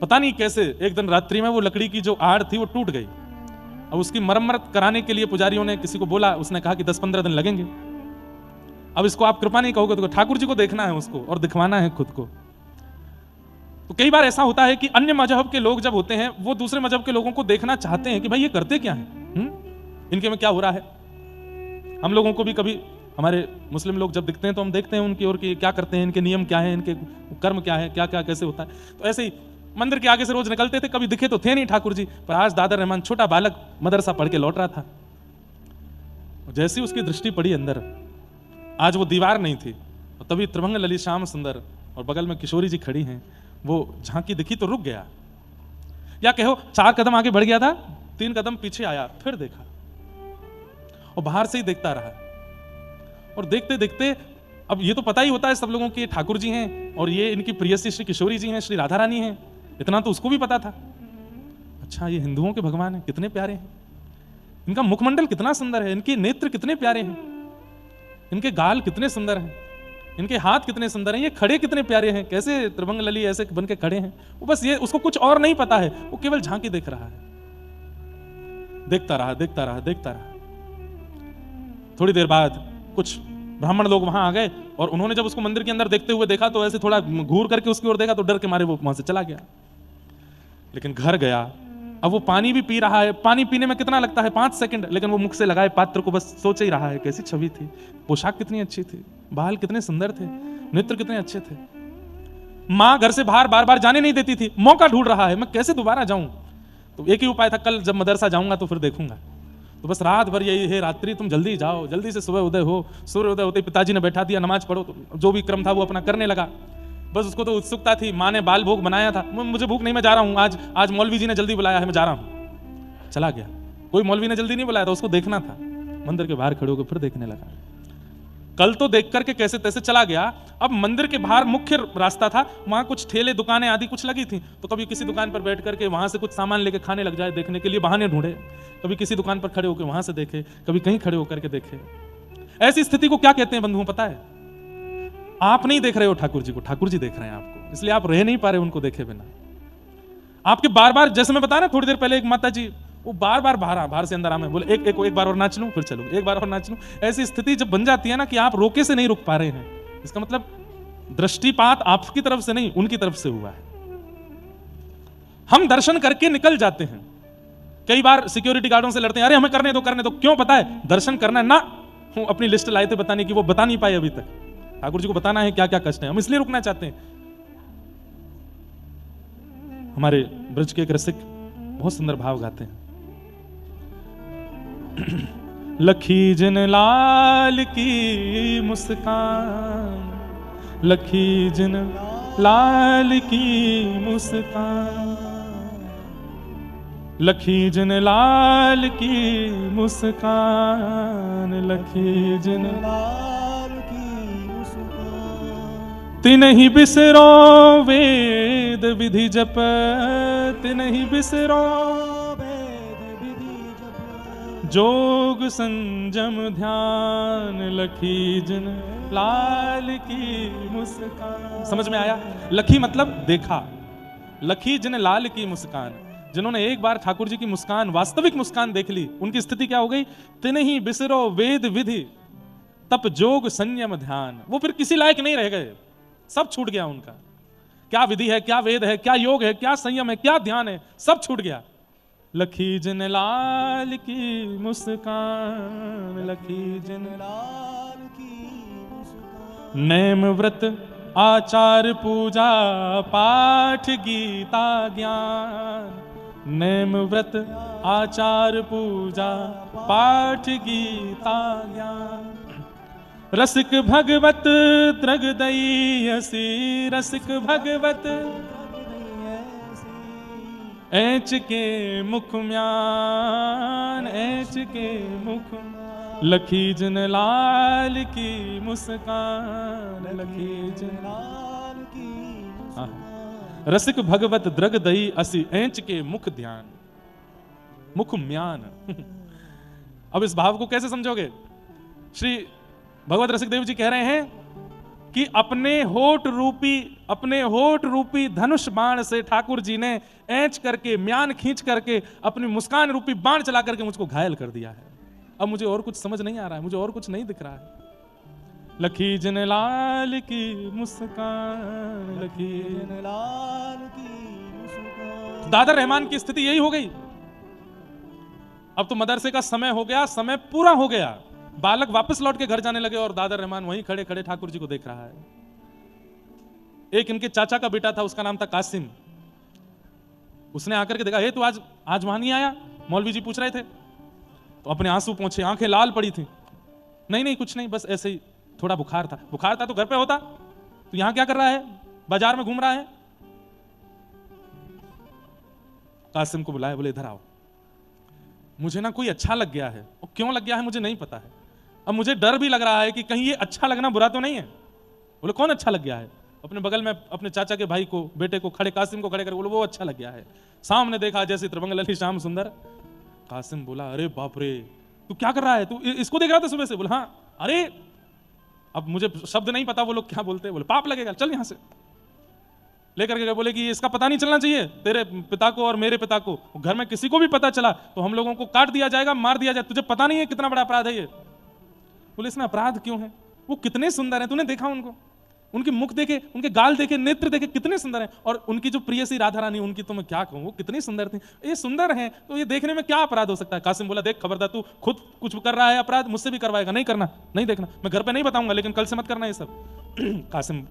पता नहीं कैसे एक दिन रात्रि में वो लकड़ी की जो आड़ थी वो टूट गई। अब उसकी मरम्मत कराने के लिए पुजारियों ने किसी को बोला, उसने कहा कि 10-15 दिन लगेंगे। अब इसको आप कृपा नहीं कहोगे, तो ठाकुर जी को देखना है उसको और दिखवाना है खुद को। तो कई बार ऐसा होता है कि अन्य मजहब के लोग जब होते हैं, वो दूसरे मजहब के लोगों को देखना चाहते हैं कि भाई ये करते क्या है, इनके में क्या हो रहा है। हम लोगों को भी कभी हमारे मुस्लिम लोग जब दिखते हैं तो हम देखते हैं उनकी ओर कि क्या करते हैं, इनके नियम क्या है, इनके कर्म क्या है, क्या क्या कैसे होता है। तो ऐसे ही मंदिर के आगे से रोज निकलते थे, कभी दिखे तो थे नहीं ठाकुर जी। पर आज दादर रहमान छोटा बालक मदरसा पढ़ के लौट रहा था। जैसी उसकी दृष्टि पड़ी अंदर, आज वो दीवार नहीं थी, और तभी त्रिभंग ललित श्याम सुंदर और बगल में किशोरी जी खड़ी हैं। वो झांकी दिखी तो रुक गया, या कहो 4 कदम आगे बढ़ गया था, 3 कदम पीछे आया, फिर देखा और बाहर से ही देखता रहा। और देखते देखते अब ये तो पता ही होता है सब लोगों के ठाकुर जी हैं और ये इनकी प्रियसी श्री किशोरी जी हैं, श्री राधा रानी हैं, इतना तो उसको भी पता था। अच्छा, ये हिंदुओं के भगवान हैं, कितने प्यारे हैं, इनका मुखमंडल कितना सुंदर है, इनके नेत्र कितने प्यारे हैं, इनके गाल कितने सुंदर हैं, इनके हाथ कितने सुंदर हैं, ये खड़े कितने प्यारे हैं, कैसे त्रिभंग लली ऐसे बन के खड़े हैं। वो बस ये, उसको कुछ और नहीं पता है, वो केवल झांकी देख रहा है। देखता रहा देखता रहा देखता रहा। थोड़ी देर बाद कुछ ब्राह्मण लोग वहां आ गए और उन्होंने जब उसको मंदिर के अंदर देखते हुए देखा तो ऐसे थोड़ा घूर करके उसकी ओर देखा, तो डर के मारे वो वहां से चला गया। लेकिन घर गया, अब वो पानी भी पी रहा है। पानी पीने में कितना लगता है? 5 सेकंड, लेकिन वो मुख से लगाए पात्र को बस सोच ही रहा है। कैसी छवि थी, पोशाक कितनी अच्छी थी, बाल कितने सुंदर थे, नेत्र कितने अच्छे थे। मां घर से बाहर बार बार जाने नहीं देती थी, मौका ढूंढ रहा है, मैं कैसे दोबारा जाऊं। तो एक ही उपाय था, कल जब मदरसा जाऊंगा तो फिर देखूंगा। तो बस रात भर यही है, रात्रि तुम जल्दी जाओ, जल्दी से सुबह उदय हो। सूर्य उदय होते पिताजी ने बैठा दिया, नमाज पढ़ो। तो जो भी क्रम था वो अपना करने लगा। बस उसको तो उत्सुकता थी, माँ ने बाल भोग बनाया था, मुझे भूख नहीं, मैं जा रहा हूँ, आज मौलवी जी ने जल्दी बुलाया है, मैं जा रहा हूँ। चला गया। कोई मौलवी ने जल्दी नहीं बुलाया था, उसको देखना था। मंदिर के बाहर खड़े होकर फिर देखने लगा। कल तो देख करके कैसे तैसे चला गया। अब मंदिर के बाहर मुख्य रास्ता था, वहां कुछ ठेले दुकानें आदि कुछ लगी थी। तो कभी किसी दुकान पर बैठ करके वहां से कुछ सामान लेके खाने लग जाए, देखने के लिए बहाने ढूंढे। कभी किसी दुकान पर खड़े होकर वहां से देखे, कभी कहीं खड़े होकर के देखे। ऐसी स्थिति को क्या कहते हैं बंधुओं, पता है? आप नहीं देख रहे हो ठाकुर जी को, ठाकुर जी देख रहे हैं आपको, इसलिए आप रह नहीं पा रहे उनको देखे बिना। आपके बार बार, जैसे मैं बता रहा थोड़ी देर पहले, एक माता जी वो बार बार बाहर से अंदर आए, बोले एक बार और नाच लूं, फिर चलूं, एक बार और नाच लूं। ऐसी स्थिति जब बन जाती है ना कि आप रोके से नहीं रुक पा रहे हैं, इसका मतलब दृष्टिपात आपकी तरफ से नहीं, उनकी तरफ से हुआ है। हम दर्शन करके निकल जाते हैं। कई बार सिक्योरिटी गार्डों से लड़ते हैं, अरे हमें करने दो करने दो। क्यों? पता है दर्शन करना है ना। अपनी लिस्ट लाए थे बताने की, वो बता नहीं पाए अभी तक। ठाकुर जी को बताना है क्या क्या कष्ट है, हम इसलिए रुकना चाहते हैं। हमारे ब्रज के एक रसिक बहुत सुंदर भाव गाते हैं। लखी जिन लाल की मुस्कान, लखी जिन लाल की मुस्कान, लखी जिन लाल की मुस्कान, लखी जिन लाल की मुस्कान। तिन्हि बिसरो वेद विधि जप, तिन्हि बिसरो जोग संजम ध्यान, लखी जिन लाल की मुस्कान। समझ में आया? लखी मतलब देखा, लखी जिन लाल की मुस्कान, जिन्होंने एक बार ठाकुर जी की मुस्कान, वास्तविक मुस्कान देख ली, उनकी स्थिति क्या हो गई? तिन्हि बिसरो वेद विधि तप जोग संयम ध्यान। वो फिर किसी लायक नहीं रह गए, सब छूट गया उनका। क्या विधि है, क्या वेद है, क्या योग है, क्या संयम है, क्या ध्यान है, सब छूट गया। लखी जिन लाल की मुस्कान, लखी जिन लाल की मुस्कान। नेम व्रत आचार पूजा पाठ गीता ज्ञान, नेम व्रत आचार पूजा पाठ गीता ज्ञान। रसिक भगवत द्रगदई हसी, रसिक भगवत ऐच के मुख म्यान, ऐच के मुख लखी जिन लाल की मुस्कान, लखी जिन लाल की मुस्कान। रसिक भगवत द्रगदई असी ऐच के मुख ध्यान, मुख म्यान। अब इस भाव को कैसे समझोगे? श्री भगवत रसिक देव जी कह रहे हैं कि अपने होठ रूपी धनुष बाण से ठाकुर जी ने ऐंच करके, म्यान खींच करके, अपनी मुस्कान रूपी बाण चला करके मुझको घायल कर दिया है। अब मुझे और कुछ समझ नहीं आ रहा है, मुझे और कुछ नहीं दिख रहा है। लखी जिन लाल की मुस्कान, लखी जिन लाल की मुस्कान। दादर रहमान की स्थिति यही हो गई। अब तो मदरसे का समय हो गया, समय पूरा हो गया, बालक वापस लौट के घर जाने लगे और दादर रहमान वहीं खड़े खड़े ठाकुर जी को देख रहा है। एक इनके चाचा का बेटा था, उसका नाम था कासिम। उसने आकर के देखा, हे तू आज वहां नहीं आया? मौलवी जी पूछ रहे थे। तो अपने आंसू पहुंचे, आंखें लाल पड़ी थी। नहीं कुछ नहीं, बस ऐसे ही थोड़ा बुखार था। बुखार था तो घर पे होता, तो यहां क्या कर रहा है? बाजार में घूम रहा है। कासिम को बुलाया, बोले इधर आओ, मुझे ना कोई अच्छा लग गया है। और क्यों लग गया है मुझे नहीं पता है। अब मुझे डर भी लग रहा है कि कहीं ये अच्छा लगना बुरा तो नहीं है। बोले कौन अच्छा लग गया है? अपने बगल में अपने चाचा के भाई को, बेटे को खड़े, कासिम को खड़े कर बोले वो अच्छा लग गया है। सामने देखा जैसे त्रिभंग लली श्याम सुंदर। कासिम बोला अरे बाप रे, तू क्या कर रहा है? तू इसको देख रहा था सुबह से? बोला हाँ। अरे अब मुझे शब्द नहीं पता वो लोग क्या बोलते हैं। बोले पाप लगेगा, चल यहां से। लेकर के बोले कि इसका पता नहीं चलना चाहिए तेरे पिता को और मेरे पिता को। घर में किसी को भी पता चला तो हम लोगों को काट दिया जाएगा, मार दिया जाए। तुझे पता नहीं है कितना बड़ा अपराध है ये? बोले इसमें अपराध क्यों है? वो कितने सुंदर हैं, तूने देखा उनको? उनके मुख देखे, उनके गाल देखे, नेत्र देखे, कितने सुंदर हैं। और उनकी जो प्रिय सी राधा रानी, उनकी तो मैं क्या कहूं, वो कितनी सुंदर थी। ये सुंदर हैं तो ये देखने में क्या अपराध हो सकता है? कासिम बोला देख खबरदार, तू खुद कुछ कर रहा है अपराध, मुझसे भी करवाएगा। नहीं करना, नहीं देखना। मैं घर पे नहीं बताऊंगा, लेकिन कल से मत करना ये सब। कासिम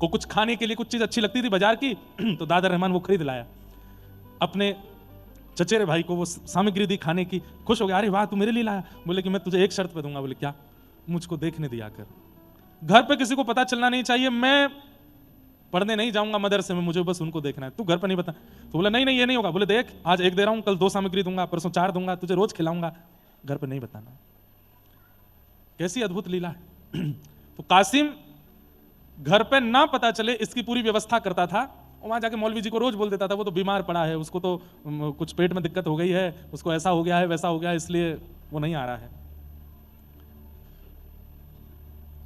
को कुछ खाने के लिए कुछ चीज अच्छी लगती थी बाजार की, तो दादर रहमान वो खरीद लाया। अपने चचेरे भाई को वो सामग्री दी खाने की, खुश हो गया। अरे वाह तू मेरे लिए लाया? बोले कि मैं तुझे एक शर्त पे दूंगा। बोले क्या? मुझको देखने दिया कर, घर पे किसी को पता चलना नहीं चाहिए। मैं पढ़ने नहीं जाऊंगा मदरसे में, मुझे बस उनको देखना है, तू घर पर नहीं बता। तो बोला नहीं ये नहीं होगा। बोले देख आज एक दे रहा हूं, कल 2 सामग्री दूंगा, परसों 4 दूंगा, तुझे रोज खिलाऊंगा, घर पर नहीं बताना। कैसी अद्भुत लीला है। तो कासिम घर पे ना पता चले इसकी पूरी व्यवस्था करता था। वहां जाके मौलवी जी को रोज बोल देता था वो तो बीमार पड़ा है, उसको तो कुछ पेट में दिक्कत हो गई है, उसको ऐसा हो गया है, वैसा हो गया है, इसलिए वो नहीं आ रहा है।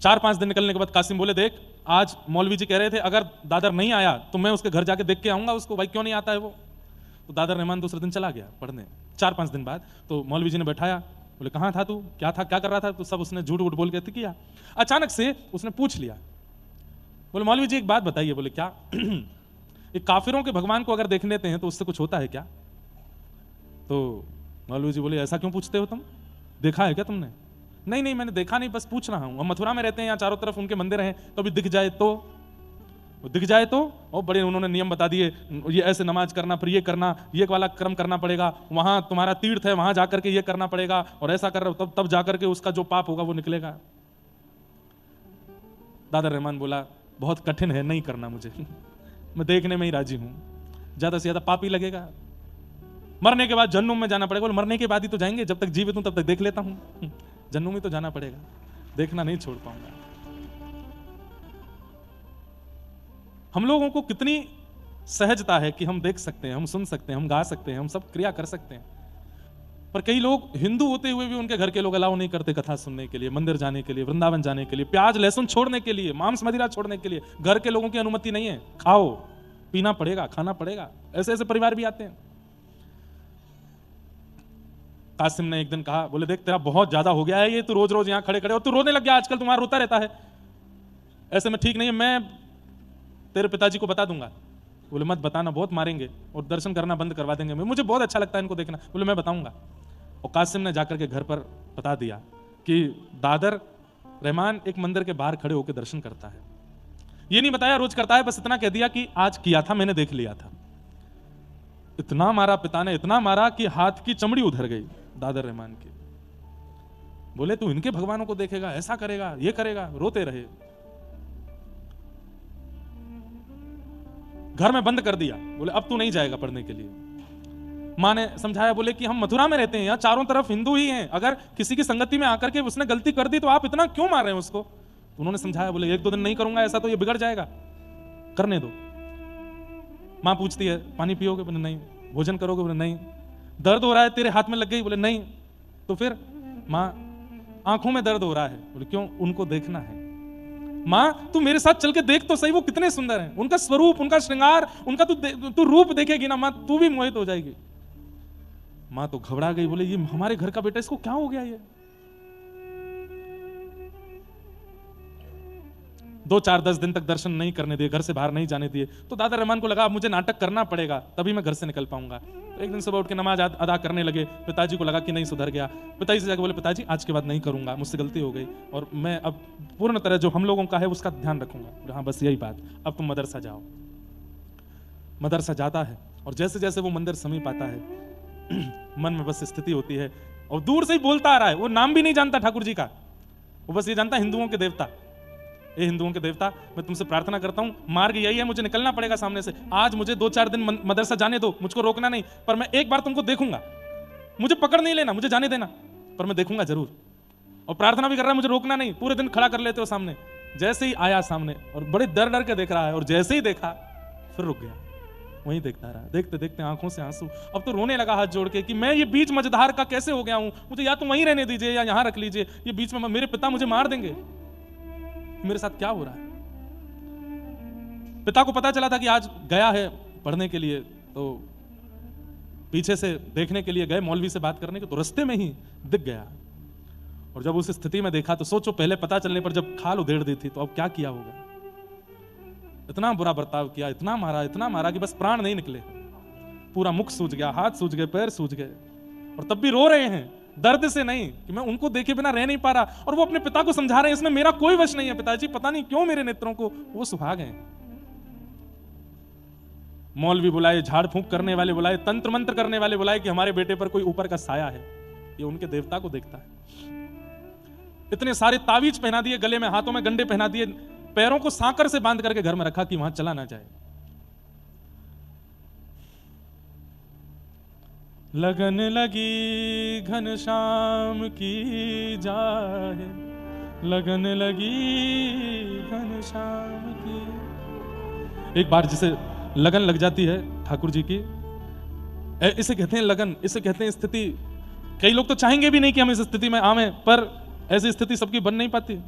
4-5 दिन निकलने के बाद कासिम बोले देख आज मौलवी जी कह रहे थे अगर दादर नहीं आया तो मैं उसके घर जाके देख के आऊंगा उसको, भाई क्यों नहीं आता है वो। तो दादर रहमान दूसरे दिन चला गया पढ़ने। 4-5 दिन बाद तो मौलवी जी ने बैठाया, बोले कहाँ था तू, क्या कर रहा था? तो सब उसने झूठ बोल के किया। अचानक से उसने पूछ लिया, बोले मौलवी जी एक बात बताइए। बोले क्या? ये काफिरों के भगवान को अगर देख लेते हैं तो उससे कुछ होता है क्या? तो मौलवी जी बोले ऐसा क्यों पूछते हो तुम, देखा है क्या तुमने? नहीं मैंने देखा नहीं, बस पूछ रहा हूं। हम मथुरा में रहते हैं, यहाँ चारों तरफ उनके मंदिर हैं, कभी दिख जाए तो और बड़े उन्होंने नियम बता दिए, ये ऐसे नमाज करना, फिर ये करना, ये वाला कर्म करना पड़ेगा, वहां तुम्हारा तीर्थ है वहां जाकर के ये करना पड़ेगा, और ऐसा कर रहे हो तब जाकर के उसका जो पाप होगा वो निकलेगा। दादर रहमान बोला बहुत कठिन है, नहीं करना मुझे, मैं देखने में ही राजी हूं, ज्यादा से ज्यादा पाप ही लगेगा, मरने के बाद जहन्नुम में जाना पड़ेगा। बोले मरने के बाद ही तो जाएंगे, जब तक जीवित हूं तब तक देख लेता हूं, जहन्नुम में तो जाना पड़ेगा, देखना नहीं छोड़ पाऊंगा। हम लोगों को कितनी सहजता है कि हम देख सकते हैं, हम सुन सकते हैं, हम गा सकते हैं, हम सब क्रिया कर सकते हैं, पर कई लोग हिंदू होते हुए भी उनके घर के लोग अलाउ नहीं करते कथा सुनने के लिए, मंदिर जाने के लिए, वृंदावन जाने के लिए, प्याज लहसुन छोड़ने के लिए, मांस मदिरा छोड़ने के लिए घर के लोगों की अनुमति नहीं है। खाओ पीना पड़ेगा, खाना पड़ेगा। ऐसे ऐसे परिवार भी आते हैं। कासिम ने एक दिन कहा, बोले देख तेरा बहुत ज्यादा हो गया है ये, तू रोज रोज यहाँ खड़े खड़े और तू रोने लग गया आजकल, तुम्हारा रोता रहता है, ऐसे में ठीक नहीं है, मैं तेरे पिताजी को बता दूंगा। बोले मत बताना, बहुत मारेंगे और दर्शन करना बंद करवा देंगे। मुझे बहुत अच्छा लगता है इनको देखना। बोले मैं बताऊंगा। और कासिम ने जाकर के घर पर बता दिया कि दादर रहमान एक मंदिर के बाहर खड़े होकर दर्शन करता है। ये नहीं बताया रोज करता है, बस इतना कह दिया कि आज किया था, मैंने देख लिया था। इतना मारा पिता ने, इतना मारा कि हाथ की चमड़ी उधर गई दादर रहमान की। बोले तू इनके भगवानों को देखेगा, ऐसा करेगा, ये करेगा, रोते रहे। घर में बंद कर दिया। बोले अब तू नहीं जाएगा पढ़ने के लिए। माँ ने समझाया, बोले कि हम मथुरा में रहते हैं, यहाँ चारों तरफ हिंदू ही हैं, अगर किसी की संगति में आकर के उसने गलती कर दी तो आप इतना क्यों मार रहे हैं उसको। तो उन्होंने समझाया, बोले एक दो दिन नहीं करूंगा ऐसा तो ये बिगड़ जाएगा, करने दो। माँ पूछती है पानी पियोगे? बोले नहीं। भोजन करोगे? बोले नहीं। दर्द हो रहा है, तेरे हाथ में लग गई? बोले नहीं। तो फिर? माँ आंखों में दर्द हो रहा है। बोले क्यों? उनको देखना है। माँ तू मेरे साथ चल के देख तो सही, वो कितने सुंदर हैं, उनका स्वरूप, उनका श्रृंगार, उनका तू रूप देखेगी ना माँ, तू भी मोहित हो जाएगी। माँ तो घबरा गई। बोले ये हमारे घर का बेटा, इसको क्या हो गया? ये 2-4-10 दिन तक दर्शन नहीं करने दिए, घर से बाहर नहीं जाने दिए। तो दादा रहमान को लगा अब मुझे नाटक करना पड़ेगा, तभी मैं घर से निकल पाऊंगा। तो एक दिन सुबह उठ के नमाज अदा करने लगे। पिताजी को लगा कि नहीं सुधर गया। पिताजी से जाकर बोले पिताजी आज के बाद नहीं करूंगा, मुझसे गलती हो गई और मैं अब पूर्ण तरह जो हम लोगों का है उसका ध्यान रखूंगा। हाँ बस यही बात, अब तुम मदरसा जाओ। मदरसा जाता है और जैसे जैसे वो मंदिर समीप आता है मन में बस स्थिति होती है और दूर से ही बोलता आ रहा है। वो नाम भी नहीं जानता ठाकुर जी का, वो बस ये जानता हिंदुओं के देवता। ए हिंदुओं के देवता, मैं तुमसे प्रार्थना करता हूं, मार्ग यही है, मुझे निकलना पड़ेगा सामने से। आज मुझे 2-4 दिन मदरसा जाने दो, मुझको रोकना नहीं, पर मैं एक बार तुमको देखूंगा। मुझे पकड़ नहीं लेना, मुझे जाने देना, पर मैं देखूंगा जरूर। और प्रार्थना भी कर रहा है, मुझे रोकना नहीं, पूरे दिन खड़ा कर लेते हो सामने। जैसे ही आया सामने और बड़े डर डर के देख रहा है और जैसे ही देखा फिर रुक गया, वहीं देखता रहा। देखते देखते आंखों से आंसू, अब तो रोने लगा हाथ जोड़ के कि मैं ये बीच मझधार का कैसे हो गया हूं, मुझे या तो वहीं रहने दीजिए या यहां रख लीजिए, ये बीच में मेरे पिता मुझे मार देंगे, मेरे साथ क्या हो रहा है। पिता को पता चला था कि आज गया है पढ़ने के लिए, तो पीछे से देखने के लिए गए मौलवी से बात करने के, तो रास्ते में ही दिख गया। और जब उस स्थिति में देखा तो सोचो, पहले पता चलने पर जब खाल उधेड़ दी थी तो अब क्या किया होगा। इतना बुरा बर्ताव किया, इतना मारा कि बस प्राण नहीं निकले। पूरा मुख सूज गया, हाथ सूज गए, पैर सूज गए, और तब भी रो रहे हैं दर्द से नहीं कि मैं उनको देखे बिना रह नहीं पा रहा। और वो अपने पिता को समझा रहे हैं इसमें मेरा कोई वश नहीं है पिताजी, पता नहीं क्यों मेरे नेत्रों को वो सुहा गए। मौलवी बुलाए, झाड़ फूंक करने वाले बुलाए, तंत्र मंत्र करने वाले बुलाए कि हमारे बेटे पर कोई ऊपर का साया है, ये उनके देवता को देखता है। इतने सारे तावीज पहना दिए गले में, हाथों में गंडे पहना दिए, पैरों को सांकर से बांध करके घर में रखा कि वहां चला ना जाए। लगन लगी घनश्याम की जाए, लगन लगी घनश्याम की। एक बार जिसे लगन लग जाती है ठाकुर जी की, इसे कहते हैं लगन, इसे कहते हैं स्थिति। कई लोग तो चाहेंगे भी नहीं कि हम इस स्थिति में आवें, पर ऐसी स्थिति सबकी बन नहीं पाती।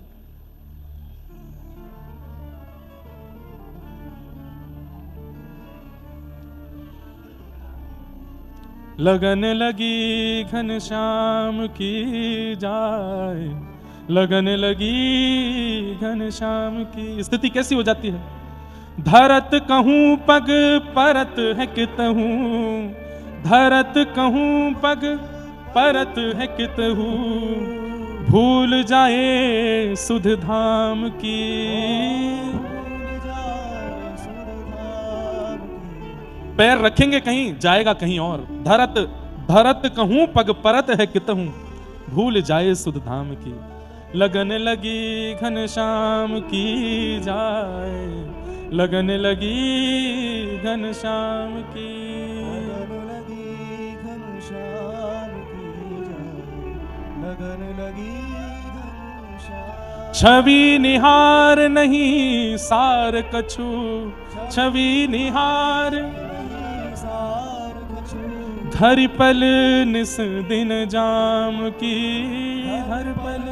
लगन लगी घनश्याम की जाए, लगन लगी घनश्याम की। स्थिति कैसी हो जाती है। धरत कहूं पग परत है कितहूं, धरत कहूं पग परत है कितहूं, भूल जाए सुध धाम की। पैर रखेंगे कहीं, जाएगा कहीं और। धरत धरत कहूं पग परत है कितहूं, भूल जाए सुध धाम की। लगन लगी घनश्याम की जाए, लगन लगी घनश्याम की। लगन लगी घनश्याम की जाए, लगन लगी घनश्याम। छवि निहार नहीं सार कछु, छवि निहार धरि पल निस दिन जाम की। हर पल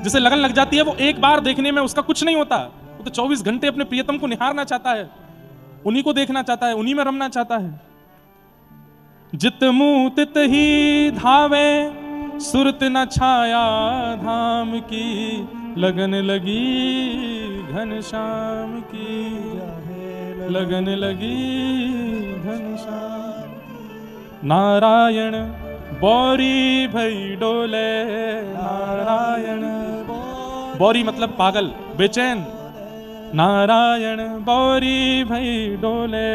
जिसे लगन लग जाती है वो एक बार देखने में उसका कुछ नहीं होता, वो तो 24 घंटे अपने प्रियतम को निहारना चाहता है, उन्हीं को देखना चाहता है, उन्हीं में रमना चाहता है। जित मुँह तित ही धावे, सुरत न छाया धाम की। लगन लगी घनश्याम की। लगन लगी घनश्याम नारायण बौरी भई डोले नारायण बौरी मतलब पागल बेचैन नारायण बौरी भई डोले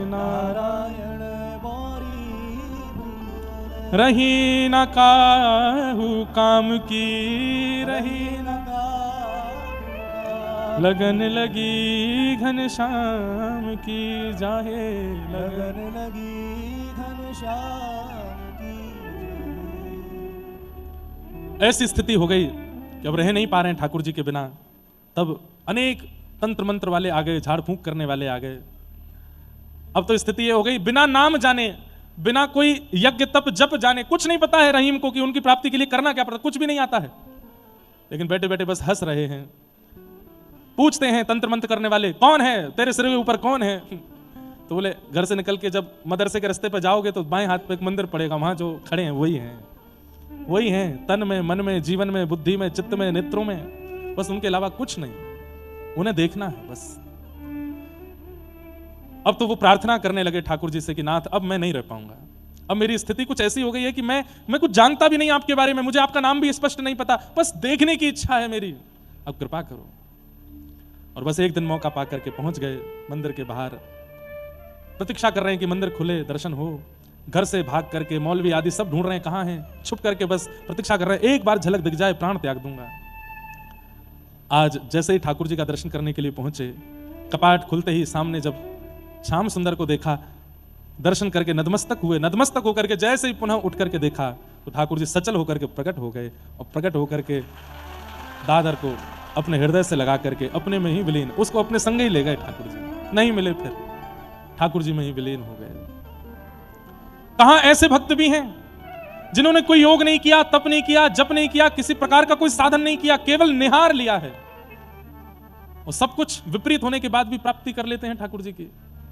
नारायण रही न काहू काम की रही न लगन लगी घनश्याम की जाहे लगन लगी घनश्याम की। ऐसी स्थिति हो गई कि अब रह नहीं पा रहे हैं ठाकुर जी के बिना। तब अनेक तंत्र मंत्र वाले आ गए, झाड़ फूंक करने वाले आ गए। अब तो स्थिति ये हो गई बिना नाम जाने, बिना कोई यज्ञ तप जप जाने, कुछ नहीं पता है रहीम को कि उनकी प्राप्ति के लिए करना क्या पड़ता, कुछ भी नहीं आता है। लेकिन बैठे बैठे बस हंस रहे हैं। पूछते हैं तंत्र मंत्र करने वाले, कौन है तेरे सिर के ऊपर कौन है? तो बोले घर से निकल के जब मदरसे के रास्ते पर जाओगे तो बाएं हाथ पे एक मंदिर पड़ेगा, वहां जो खड़े हैं वही हैं, वही हैं, तन में, मन में, जीवन में, बुद्धि में, चित्त में, नेत्रों में, बस उनके अलावा कुछ नहीं, उन्हें देखना है बस। अब तो वो प्रार्थना करने लगे ठाकुर जी से कि नाथ अब मैं नहीं रह पाऊंगा, अब मेरी स्थिति कुछ ऐसी हो गई है कि मैं कुछ जानता भी नहीं आपके बारे में, मुझे आपका नाम भी स्पष्ट नहीं पता, बस देखने की इच्छा है मेरी, अब कृपा करो। और बस एक दिन मौका पा करके पहुंच गए मंदिर के बाहर, प्रतीक्षा कर रहे हैं कि मंदिर खुले, दर्शन हो। घर से भाग करके मौलवी आदि सब ढूंढ रहे हैं कहां हैं, छुप करके बस प्रतीक्षा कर रहे हैं एक बार झलक दिख जाए प्राण त्याग दूंगा। आज जैसे ही ठाकुर जी का दर्शन करने के लिए पहुंचे, कपाट खुलते ही सामने जब श्याम सुंदर को देखा, दर्शन करके नतमस्तक हुए, नतमस्तक होकर के जैसे ही पुनः उठ करके देखा तो ठाकुर जी सचल होकर के प्रकट हो गए और प्रकट होकर के दादर को अपने हृदय से लगा करके अपने में ही विलीन, उसको अपने संग ही ले गए ठाकुर जी, नहीं मिले फिर ठाकुर जी में ही विलीन हो गए। कहां ऐसे भक्त भी हैं जिन्होंने कोई योग नहीं किया, तप नहीं किया, जप नहीं किया, किसी प्रकार का कोई साधन नहीं किया, केवल निहार लिया है और सब कुछ विपरीत होने के बाद भी प्राप्ति कर लेते हैं ठाकुर जी की।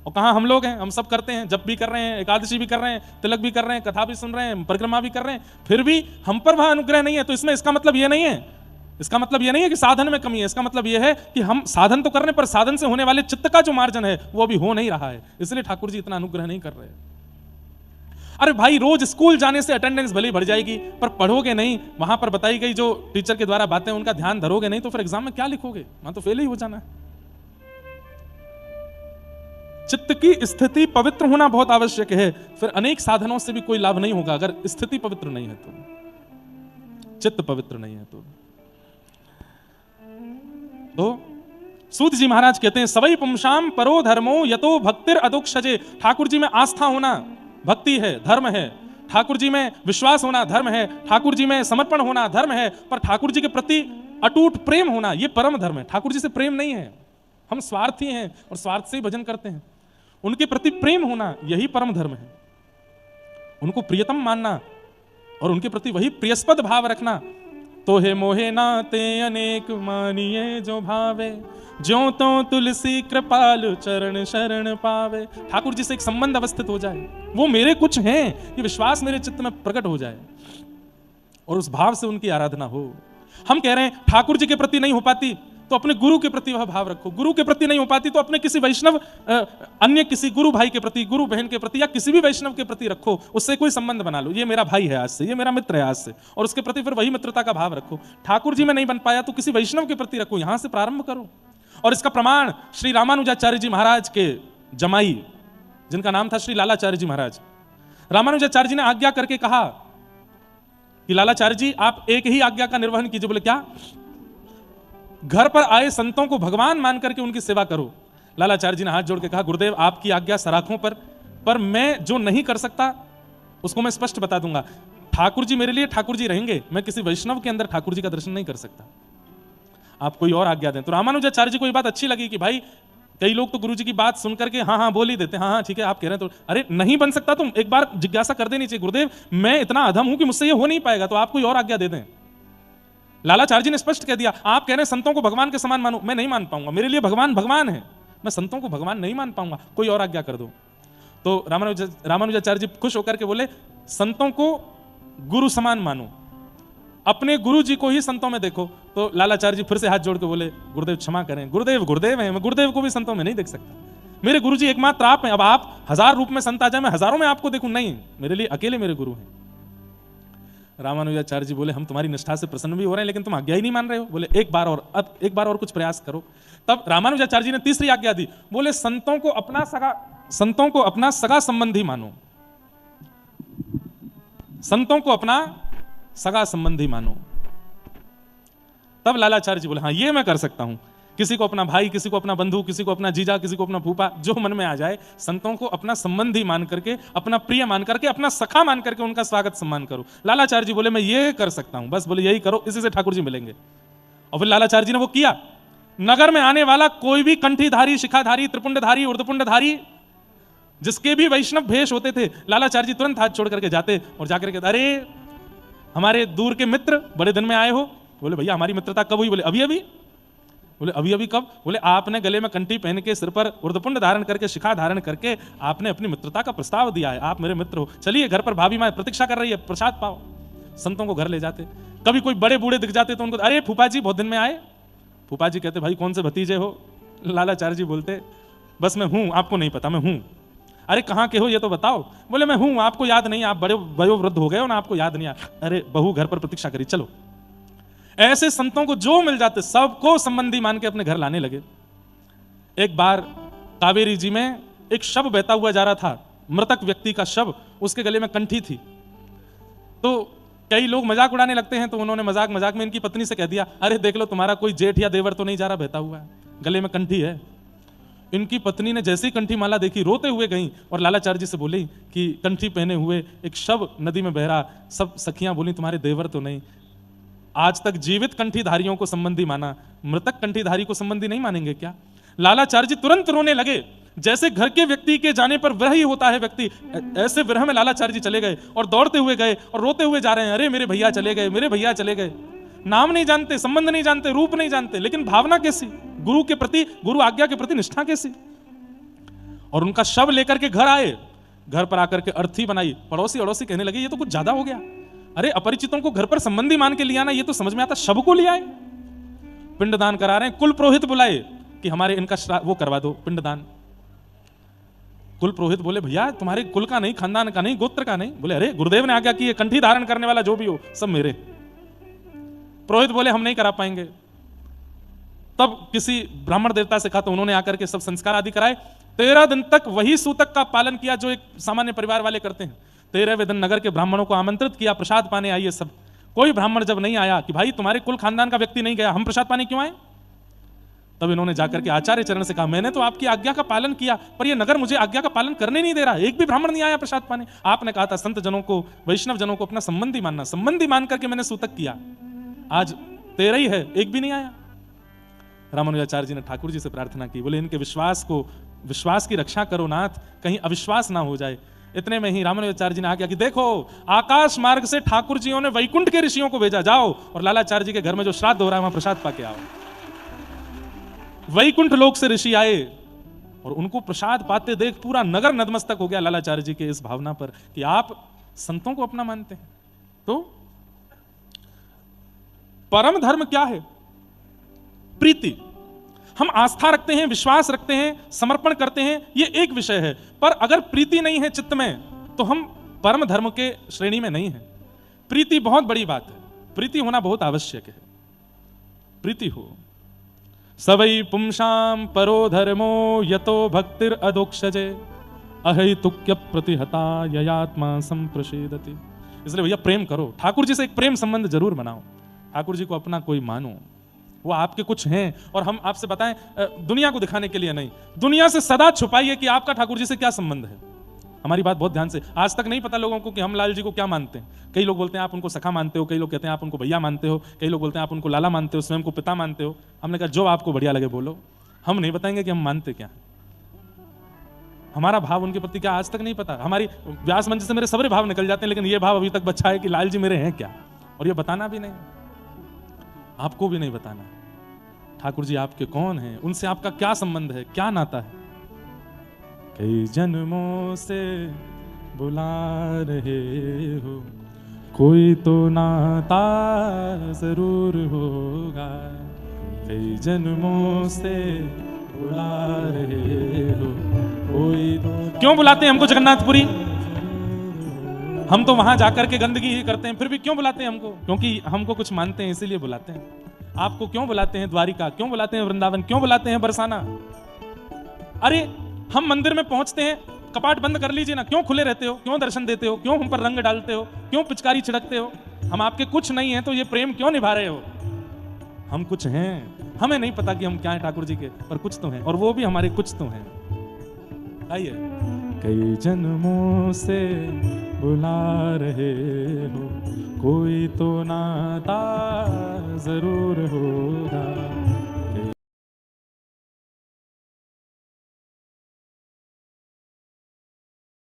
और कहां हम लोग हैं, हम सब करते हैं, जप भी कर रहे हैं, एकादशी भी कर रहे हैं, तिलक भी कर रहे हैं, कथा भी सुन रहे हैं, परिक्रमा भी कर रहे हैं, फिर भी हम पर वह अनुग्रह नहीं है। तो इसमें इसका मतलब यह नहीं है, इसका मतलब यह नहीं है कि साधन में कमी है, इसका मतलब यह है कि हम साधन तो कर रहे हैं पर साधन से होने वाले चित्त का जो मार्जन है वो अभी हो नहीं रहा है, इसलिए ठाकुर जी इतना अनुग्रह नहीं कर रहे। अरे भाई रोज स्कूल जाने से अटेंडेंस भले बढ़ जाएगी पर पढ़ोगे नहीं, वहां पर बताई गई जो टीचर के द्वारा बातें उनका ध्यान धरोगे नहीं तो फिर एग्जाम में क्या लिखोगे, वहां तो फेल ही हो जाना है। चित्त की स्थिति पवित्र होना बहुत आवश्यक है, फिर अनेक साधनों से भी कोई लाभ नहीं होगा अगर स्थिति पवित्र नहीं है तो, चित्त पवित्र नहीं है तो सूत जी महाराज कहते हैं सवई पुंसाम परो धर्मो यतो भक्तिर अदोक्षजे। ठाकुर जी में आस्था होना भक्ति है, धर्म है। ठाकुर जी में विश्वास होना धर्म है, ठाकुर जी में समर्पण होना धर्म है, पर ठाकुर जी के प्रति अटूट प्रेम होना यह परम धर्म है। ठाकुर जी से प्रेम नहीं है, हम स्वार्थी हैं और स्वार्थ से ही भजन करते हैं। उनके प्रति प्रेम होना यही परम धर्म है, उनको प्रियतम मानना और उनके प्रति वही प्रियस्पद भाव रखना। तो हे मोहे नाते अनेक मानिए जो भावे, ज्यों तो तुलसी कृपालु चरण शरण पावे। ठाकुर जी से एक संबंध अवस्थित हो जाए, वो मेरे कुछ हैं ये विश्वास मेरे चित्त में प्रकट हो जाए और उस भाव से उनकी आराधना हो। हम कह रहे हैं ठाकुर जी के प्रति नहीं हो पाती तो अपने गुरु के प्रति वह भाव रखो, गुरु के प्रति नहीं हो पाती तो अपने किसी वैष्णव अन्य किसी गुरु भाई के प्रति, गुरु बहन के प्रति या किसी भी वैष्णव के प्रति रखो, उससे कोई संबंध बना लो, ये मेरा भाई है आज से, ये मेरा मित्र है आज से, और उसके प्रति फिर वही मित्रता का भाव रखो। ठाकुर जी में नहीं बन पाया तो किसी वैष्णव के प्रति रखो, यहां से प्रारंभ करो। और इसका प्रमाण श्री रामानुजाचार्य जी महाराज के जमाई, जिनका नाम था श्री लालाचार्य जी महाराज, रामानुजाचार्य जी ने आज्ञा करके कहा कि लालाचार्य जी आप एक ही आज्ञा का निर्वहन कीजिए। बोले क्या? घर पर आए संतों को भगवान मान करके उनकी सेवा करो। लालाचार्य जी ने हाथ जोड़ के कहा गुरुदेव आपकी आज्ञा सराखों पर मैं जो नहीं कर सकता उसको मैं स्पष्ट बता दूंगा। ठाकुर जी मेरे लिए ठाकुर जी रहेंगे, मैं किसी वैष्णव के अंदर ठाकुर जी का दर्शन नहीं कर सकता, आप कोई और आज्ञा दें। तो रामानुजाचार्य जी को ये बात अच्छी लगी कि भाई कई लोग तो गुरु जी की बात सुन करके हाँ हाँ बोल ही देते, हाँ हाँ ठीक है आप कह रहे हैं तो, अरे नहीं बन सकता तो एक बार जिज्ञासा कर देनी चाहिए, गुरुदेव मैं इतना अधम हूं कि मुझसे ये हो नहीं पाएगा, तो आप कोई और आज्ञा दे दें। लालाचार्य जी ने स्पष्ट कह दिया आप कह रहे हैं संतों को भगवान के समान मानो, मैं नहीं मान पाऊंगा, मेरे लिए भगवान भगवान है, मैं संतों को भगवान नहीं मान पाऊंगा, कोई और आज्ञा कर दो। तो रामानुजाचार्य जी खुश होकर के बोले संतों को गुरु समान मानो, अपने गुरु जी को ही संतों में देखो। तो लालाचार्य जी फिर से हाथ जोड़ के बोले गुरुदेव क्षमा करें, गुरुदेव गुरुदेव हैं, मैं गुरुदेव को भी संतों में नहीं देख सकता, मेरे गुरुजी एकमात्र आप हैं। अब आप 1000 रूप में संत आ जाए, मैं हजारों में आपको देखूं, नहीं, मेरे लिए अकेले मेरे गुरु हैं। रामानुजाचार्य जी बोले हम तुम्हारी निष्ठा से प्रसन्न भी हो रहे हैं, लेकिन तुम आज्ञा ही नहीं मान रहे हो। बोले एक बार और कुछ प्रयास करो। तब रामानुजाचार्य जी ने तीसरी आज्ञा दी। बोले संतों को अपना सगा संबंधी मानो, संतों को अपना सगा संबंधी मानो। तब लालाचार्य जी बोले हाँ ये मैं कर सकता हूं, किसी को अपना भाई, किसी को अपना बंधु, किसी को अपना जीजा, किसी को अपना फूफा, जो मन में आ जाए, संतों को अपना संबंधी मान करके, अपना प्रिय मान करके, अपना सखा मान करके उनका स्वागत सम्मान करो। लालाचार्य जी बोले मैं ये कर सकता हूं, बस बोले यही करो, इसी से ठाकुर जी मिलेंगे। और फिर लालाचार्य जी ने वो किया। नगर में आने वाला कोई भी कंठीधारी, शिखाधारी, त्रिपुंडधारी, ऊर्ध्वपुंडधारी, जिसके भी वैष्णव भेष होते थे, लालाचार्य जी तुरंत हाथ छोड़ करके जाते और जाकर के अरे हमारे दूर के मित्र बड़े दिन में आए हो। बोले भैया हमारी मित्रता कब हुई? बोले अभी अभी। बोले अभी अभी कब? बोले आपने गले में कंठी पहन के, सिर पर ऊर्ध्वपुंड धारण करके, शिखा धारण करके आपने अपनी मित्रता का प्रस्ताव दिया है, आप मेरे मित्र हो, चलिए घर पर भाभी माँ प्रतीक्षा कर रही है, प्रसाद पाओ। संतों को घर ले जाते। कभी कोई बड़े बूढ़े दिख जाते तो उनको अरे फूफा जी बहुत दिन में आए। फूफा जी कहते भाई कौन से भतीजे हो? लालाचार्य जी बोलते बस मैं हूं, आपको नहीं पता मैं हूं। अरे कहाँ के हो ये तो बताओ। बोले मैं हूं, आपको याद नहीं, आप बड़े वयोवृद्ध हो गए हो ना, आपको याद नहीं। अरे बहू घर पर प्रतीक्षा करी, चलो। ऐसे संतों को जो मिल जाते सबको संबंधी मान के अपने घर लाने लगे। एक बार कावेरी जी में एक शव बहता हुआ जा रहा था, मृतक व्यक्ति का शव, उसके गले में कंठी थी। तो कई लोग मजाक उड़ाने लगते हैं, तो उन्होंने मजाक मजाक में इनकी पत्नी से कह दिया अरे देख लो तुम्हारा कोई जेठ या देवर तो नहीं जा रहा बहता हुआ, गले में कंठी है। इनकी पत्नी ने जैसी कंठी माला देखी रोते हुए गई और लालाचार्य जी से बोली कि कंठी पहने हुए एक शव नदी में बह रहा। सब सखियां बोली तुम्हारे देवर तो नहीं। आज तक जीवित कंठीधारियों को संबंधी माना, मृतक कंठीधारी को संबंधी नहीं मानेंगे क्या? लालाचार्य जी तुरंत रोने लगे। जैसे घर के व्यक्ति के जाने पर विरह ही होता है व्यक्ति, ऐसे विरह में लालाचार्य जी चले गए और दौड़ते हुए गए और रोते हुए जा रहे हैं। अरे मेरे भैया चले गए, मेरे भैया चले गए। नाम नहीं जानते, संबंध नहीं जानते, रूप नहीं जानते, लेकिन भावना कैसी, गुरु के प्रति, गुरु आज्ञा के प्रति निष्ठा कैसी। और उनका शव लेकर के घर आए, घर पर आकर के अर्थी बनाई। पड़ोसी अड़ोसी कहने लगे ये तो कुछ ज्यादा हो गया। अरे अपरिचितों को घर पर संबंधी मान के लिया ना, ये तो समझ में आता, शव को लिया है। पिंडदान करा रहे हैं, कुल पुरोहित बुलाए कि हमारे इनका वो करवा दो पिंडदान। कुल पुरोहित बोले भैया तुम्हारे कुल का नहीं, खानदान का नहीं, गोत्र का नहीं। बोले अरे गुरुदेव ने आज्ञा की है, कंठी धारण करने वाला जो भी हो सब मेरे। पुरोहित बोले हम नहीं करा पाएंगे। तब किसी ब्राह्मण देवता से कहा, तो उन्होंने आकर के सब संस्कार आदि कराए। 13 दिन तक वही सूतक का पालन किया जो एक सामान्य परिवार वाले करते हैं। 13वें दिन नगर के ब्राह्मणों को आमंत्रित किया, प्रसाद पाने आइए सब। कोई ब्राह्मण जब नहीं आया कि भाई तुम्हारे कुल खानदान का व्यक्ति नहीं गया, हम प्रसाद पाने क्यों आए? तब इन्होंने जाकर के आचार्य चरण से कहा मैंने तो आपकी आज्ञा का पालन किया, पर यह नगर मुझे आज्ञा का पालन करने नहीं दे रहा, एक भी ब्राह्मण नहीं आया प्रसाद पाने। आपने कहा था संत जनों को, वैष्णव जनों को अपना संबंधी मानना, संबंधी मान करके मैंने सूतक किया। आज 13 ही है, एक भी नहीं आया। रामानुजाचार्य जी ने ठाकुर जी से प्रार्थना की, बोले इनके विश्वास की रक्षा करो नाथ, कहीं अविश्वास ना हो जाए। इतने में ही रामानुजाचार्य जी ने आज्ञा कि देखो आकाश मार्ग से ठाकुर जियों ने वैकुंठ के ऋषियों को भेजा, जाओ और लालाचार्य जी के घर में जो श्राद्ध हो रहा है वहां प्रसाद पाके आओ। वैकुंठ लोक से ऋषि आए और उनको प्रसाद पाते देख पूरा नगर नतमस्तक हो गया लालाचार्य जी के इस भावना पर कि आप संतों को अपना मानते हैं। तो परम धर्म क्या है? प्रीति। हम आस्था रखते हैं, विश्वास रखते हैं, समर्पण करते हैं, ये एक विषय है, पर अगर प्रीति नहीं है चित्त में तो हम परम धर्म के श्रेणी में नहीं है। प्रीति बहुत बड़ी बात है, प्रीति होना बहुत आवश्यक है। प्रीति हो। सवै पुंसाम परो धर्मो यतो भक्तिर अधोक्षजे अहैतुक्य प्रतिहता ययात्मा संप्रसेदति। इसलिए भैया प्रेम करो, ठाकुर जी से एक प्रेम संबंध जरूर बनाओ, ठाकुर जी को अपना कोई मानो, वो आपके कुछ हैं। और हम आपसे बताएं दुनिया को दिखाने के लिए नहीं, दुनिया से सदा छुपाइए कि आपका ठाकुर जी से क्या संबंध है। हमारी बात बहुत ध्यान से, आज तक नहीं पता लोगों को कि हम लाल जी को क्या मानते हैं। कई लोग बोलते हैं आप उनको सखा मानते हो, कई लोग कहते हैं आप उनको भैया मानते हो, कई लोग बोलते हैं आप उनको लाला मानते हो, स्वयं को पिता मानते हो। हमने कहा जो आपको बढ़िया लगे बोलो, हम नहीं बताएंगे कि हम मानते क्या। हमारा भाव उनके प्रति क्या आज तक नहीं पता। हमारी व्यास मंच से मेरे सबरे भाव निकल जाते हैं, लेकिन ये भाव अभी तक बचा है कि लाल जी मेरे हैं क्या, और ये बताना भी नहीं, आपको भी नहीं बताना ठाकुर जी आपके कौन हैं, उनसे आपका क्या संबंध है, क्या नाता है। कई जन्मों से बुला रहे हो, कोई तो नाता जरूर होगा। कई जन्मों से बुला रहे हो, क्यों बुलाते हैं हमको जगन्नाथपुरी? हम तो वहां जाकर के गंदगी ही करते हैं, फिर भी क्यों बुलाते हैं हमको? क्योंकि हमको कुछ मानते हैं इसीलिए बुलाते हैं। आपको क्यों बुलाते हैं द्वारिका, क्यों बुलाते हैं वृंदावन, क्यों बुलाते हैं बरसाना? अरे हम मंदिर में पहुंचते हैं, कपाट बंद कर लीजिए ना, क्यों खुले रहते हो? क्यों दर्शन देते हो? क्यों हम पर रंग डालते हो? क्यों पिचकारी छिड़कते हो? हम आपके कुछ नहीं है तो ये प्रेम क्यों निभा रहे हो? हम कुछ हैं, हमें नहीं पता कि हम क्या हैं ठाकुर जी के, पर कुछ तो हैं, और वो भी हमारे कुछ तो हैं। आइए। कई जन्मों से बुला रहे हो, कोई तो नाता जरूर होगा।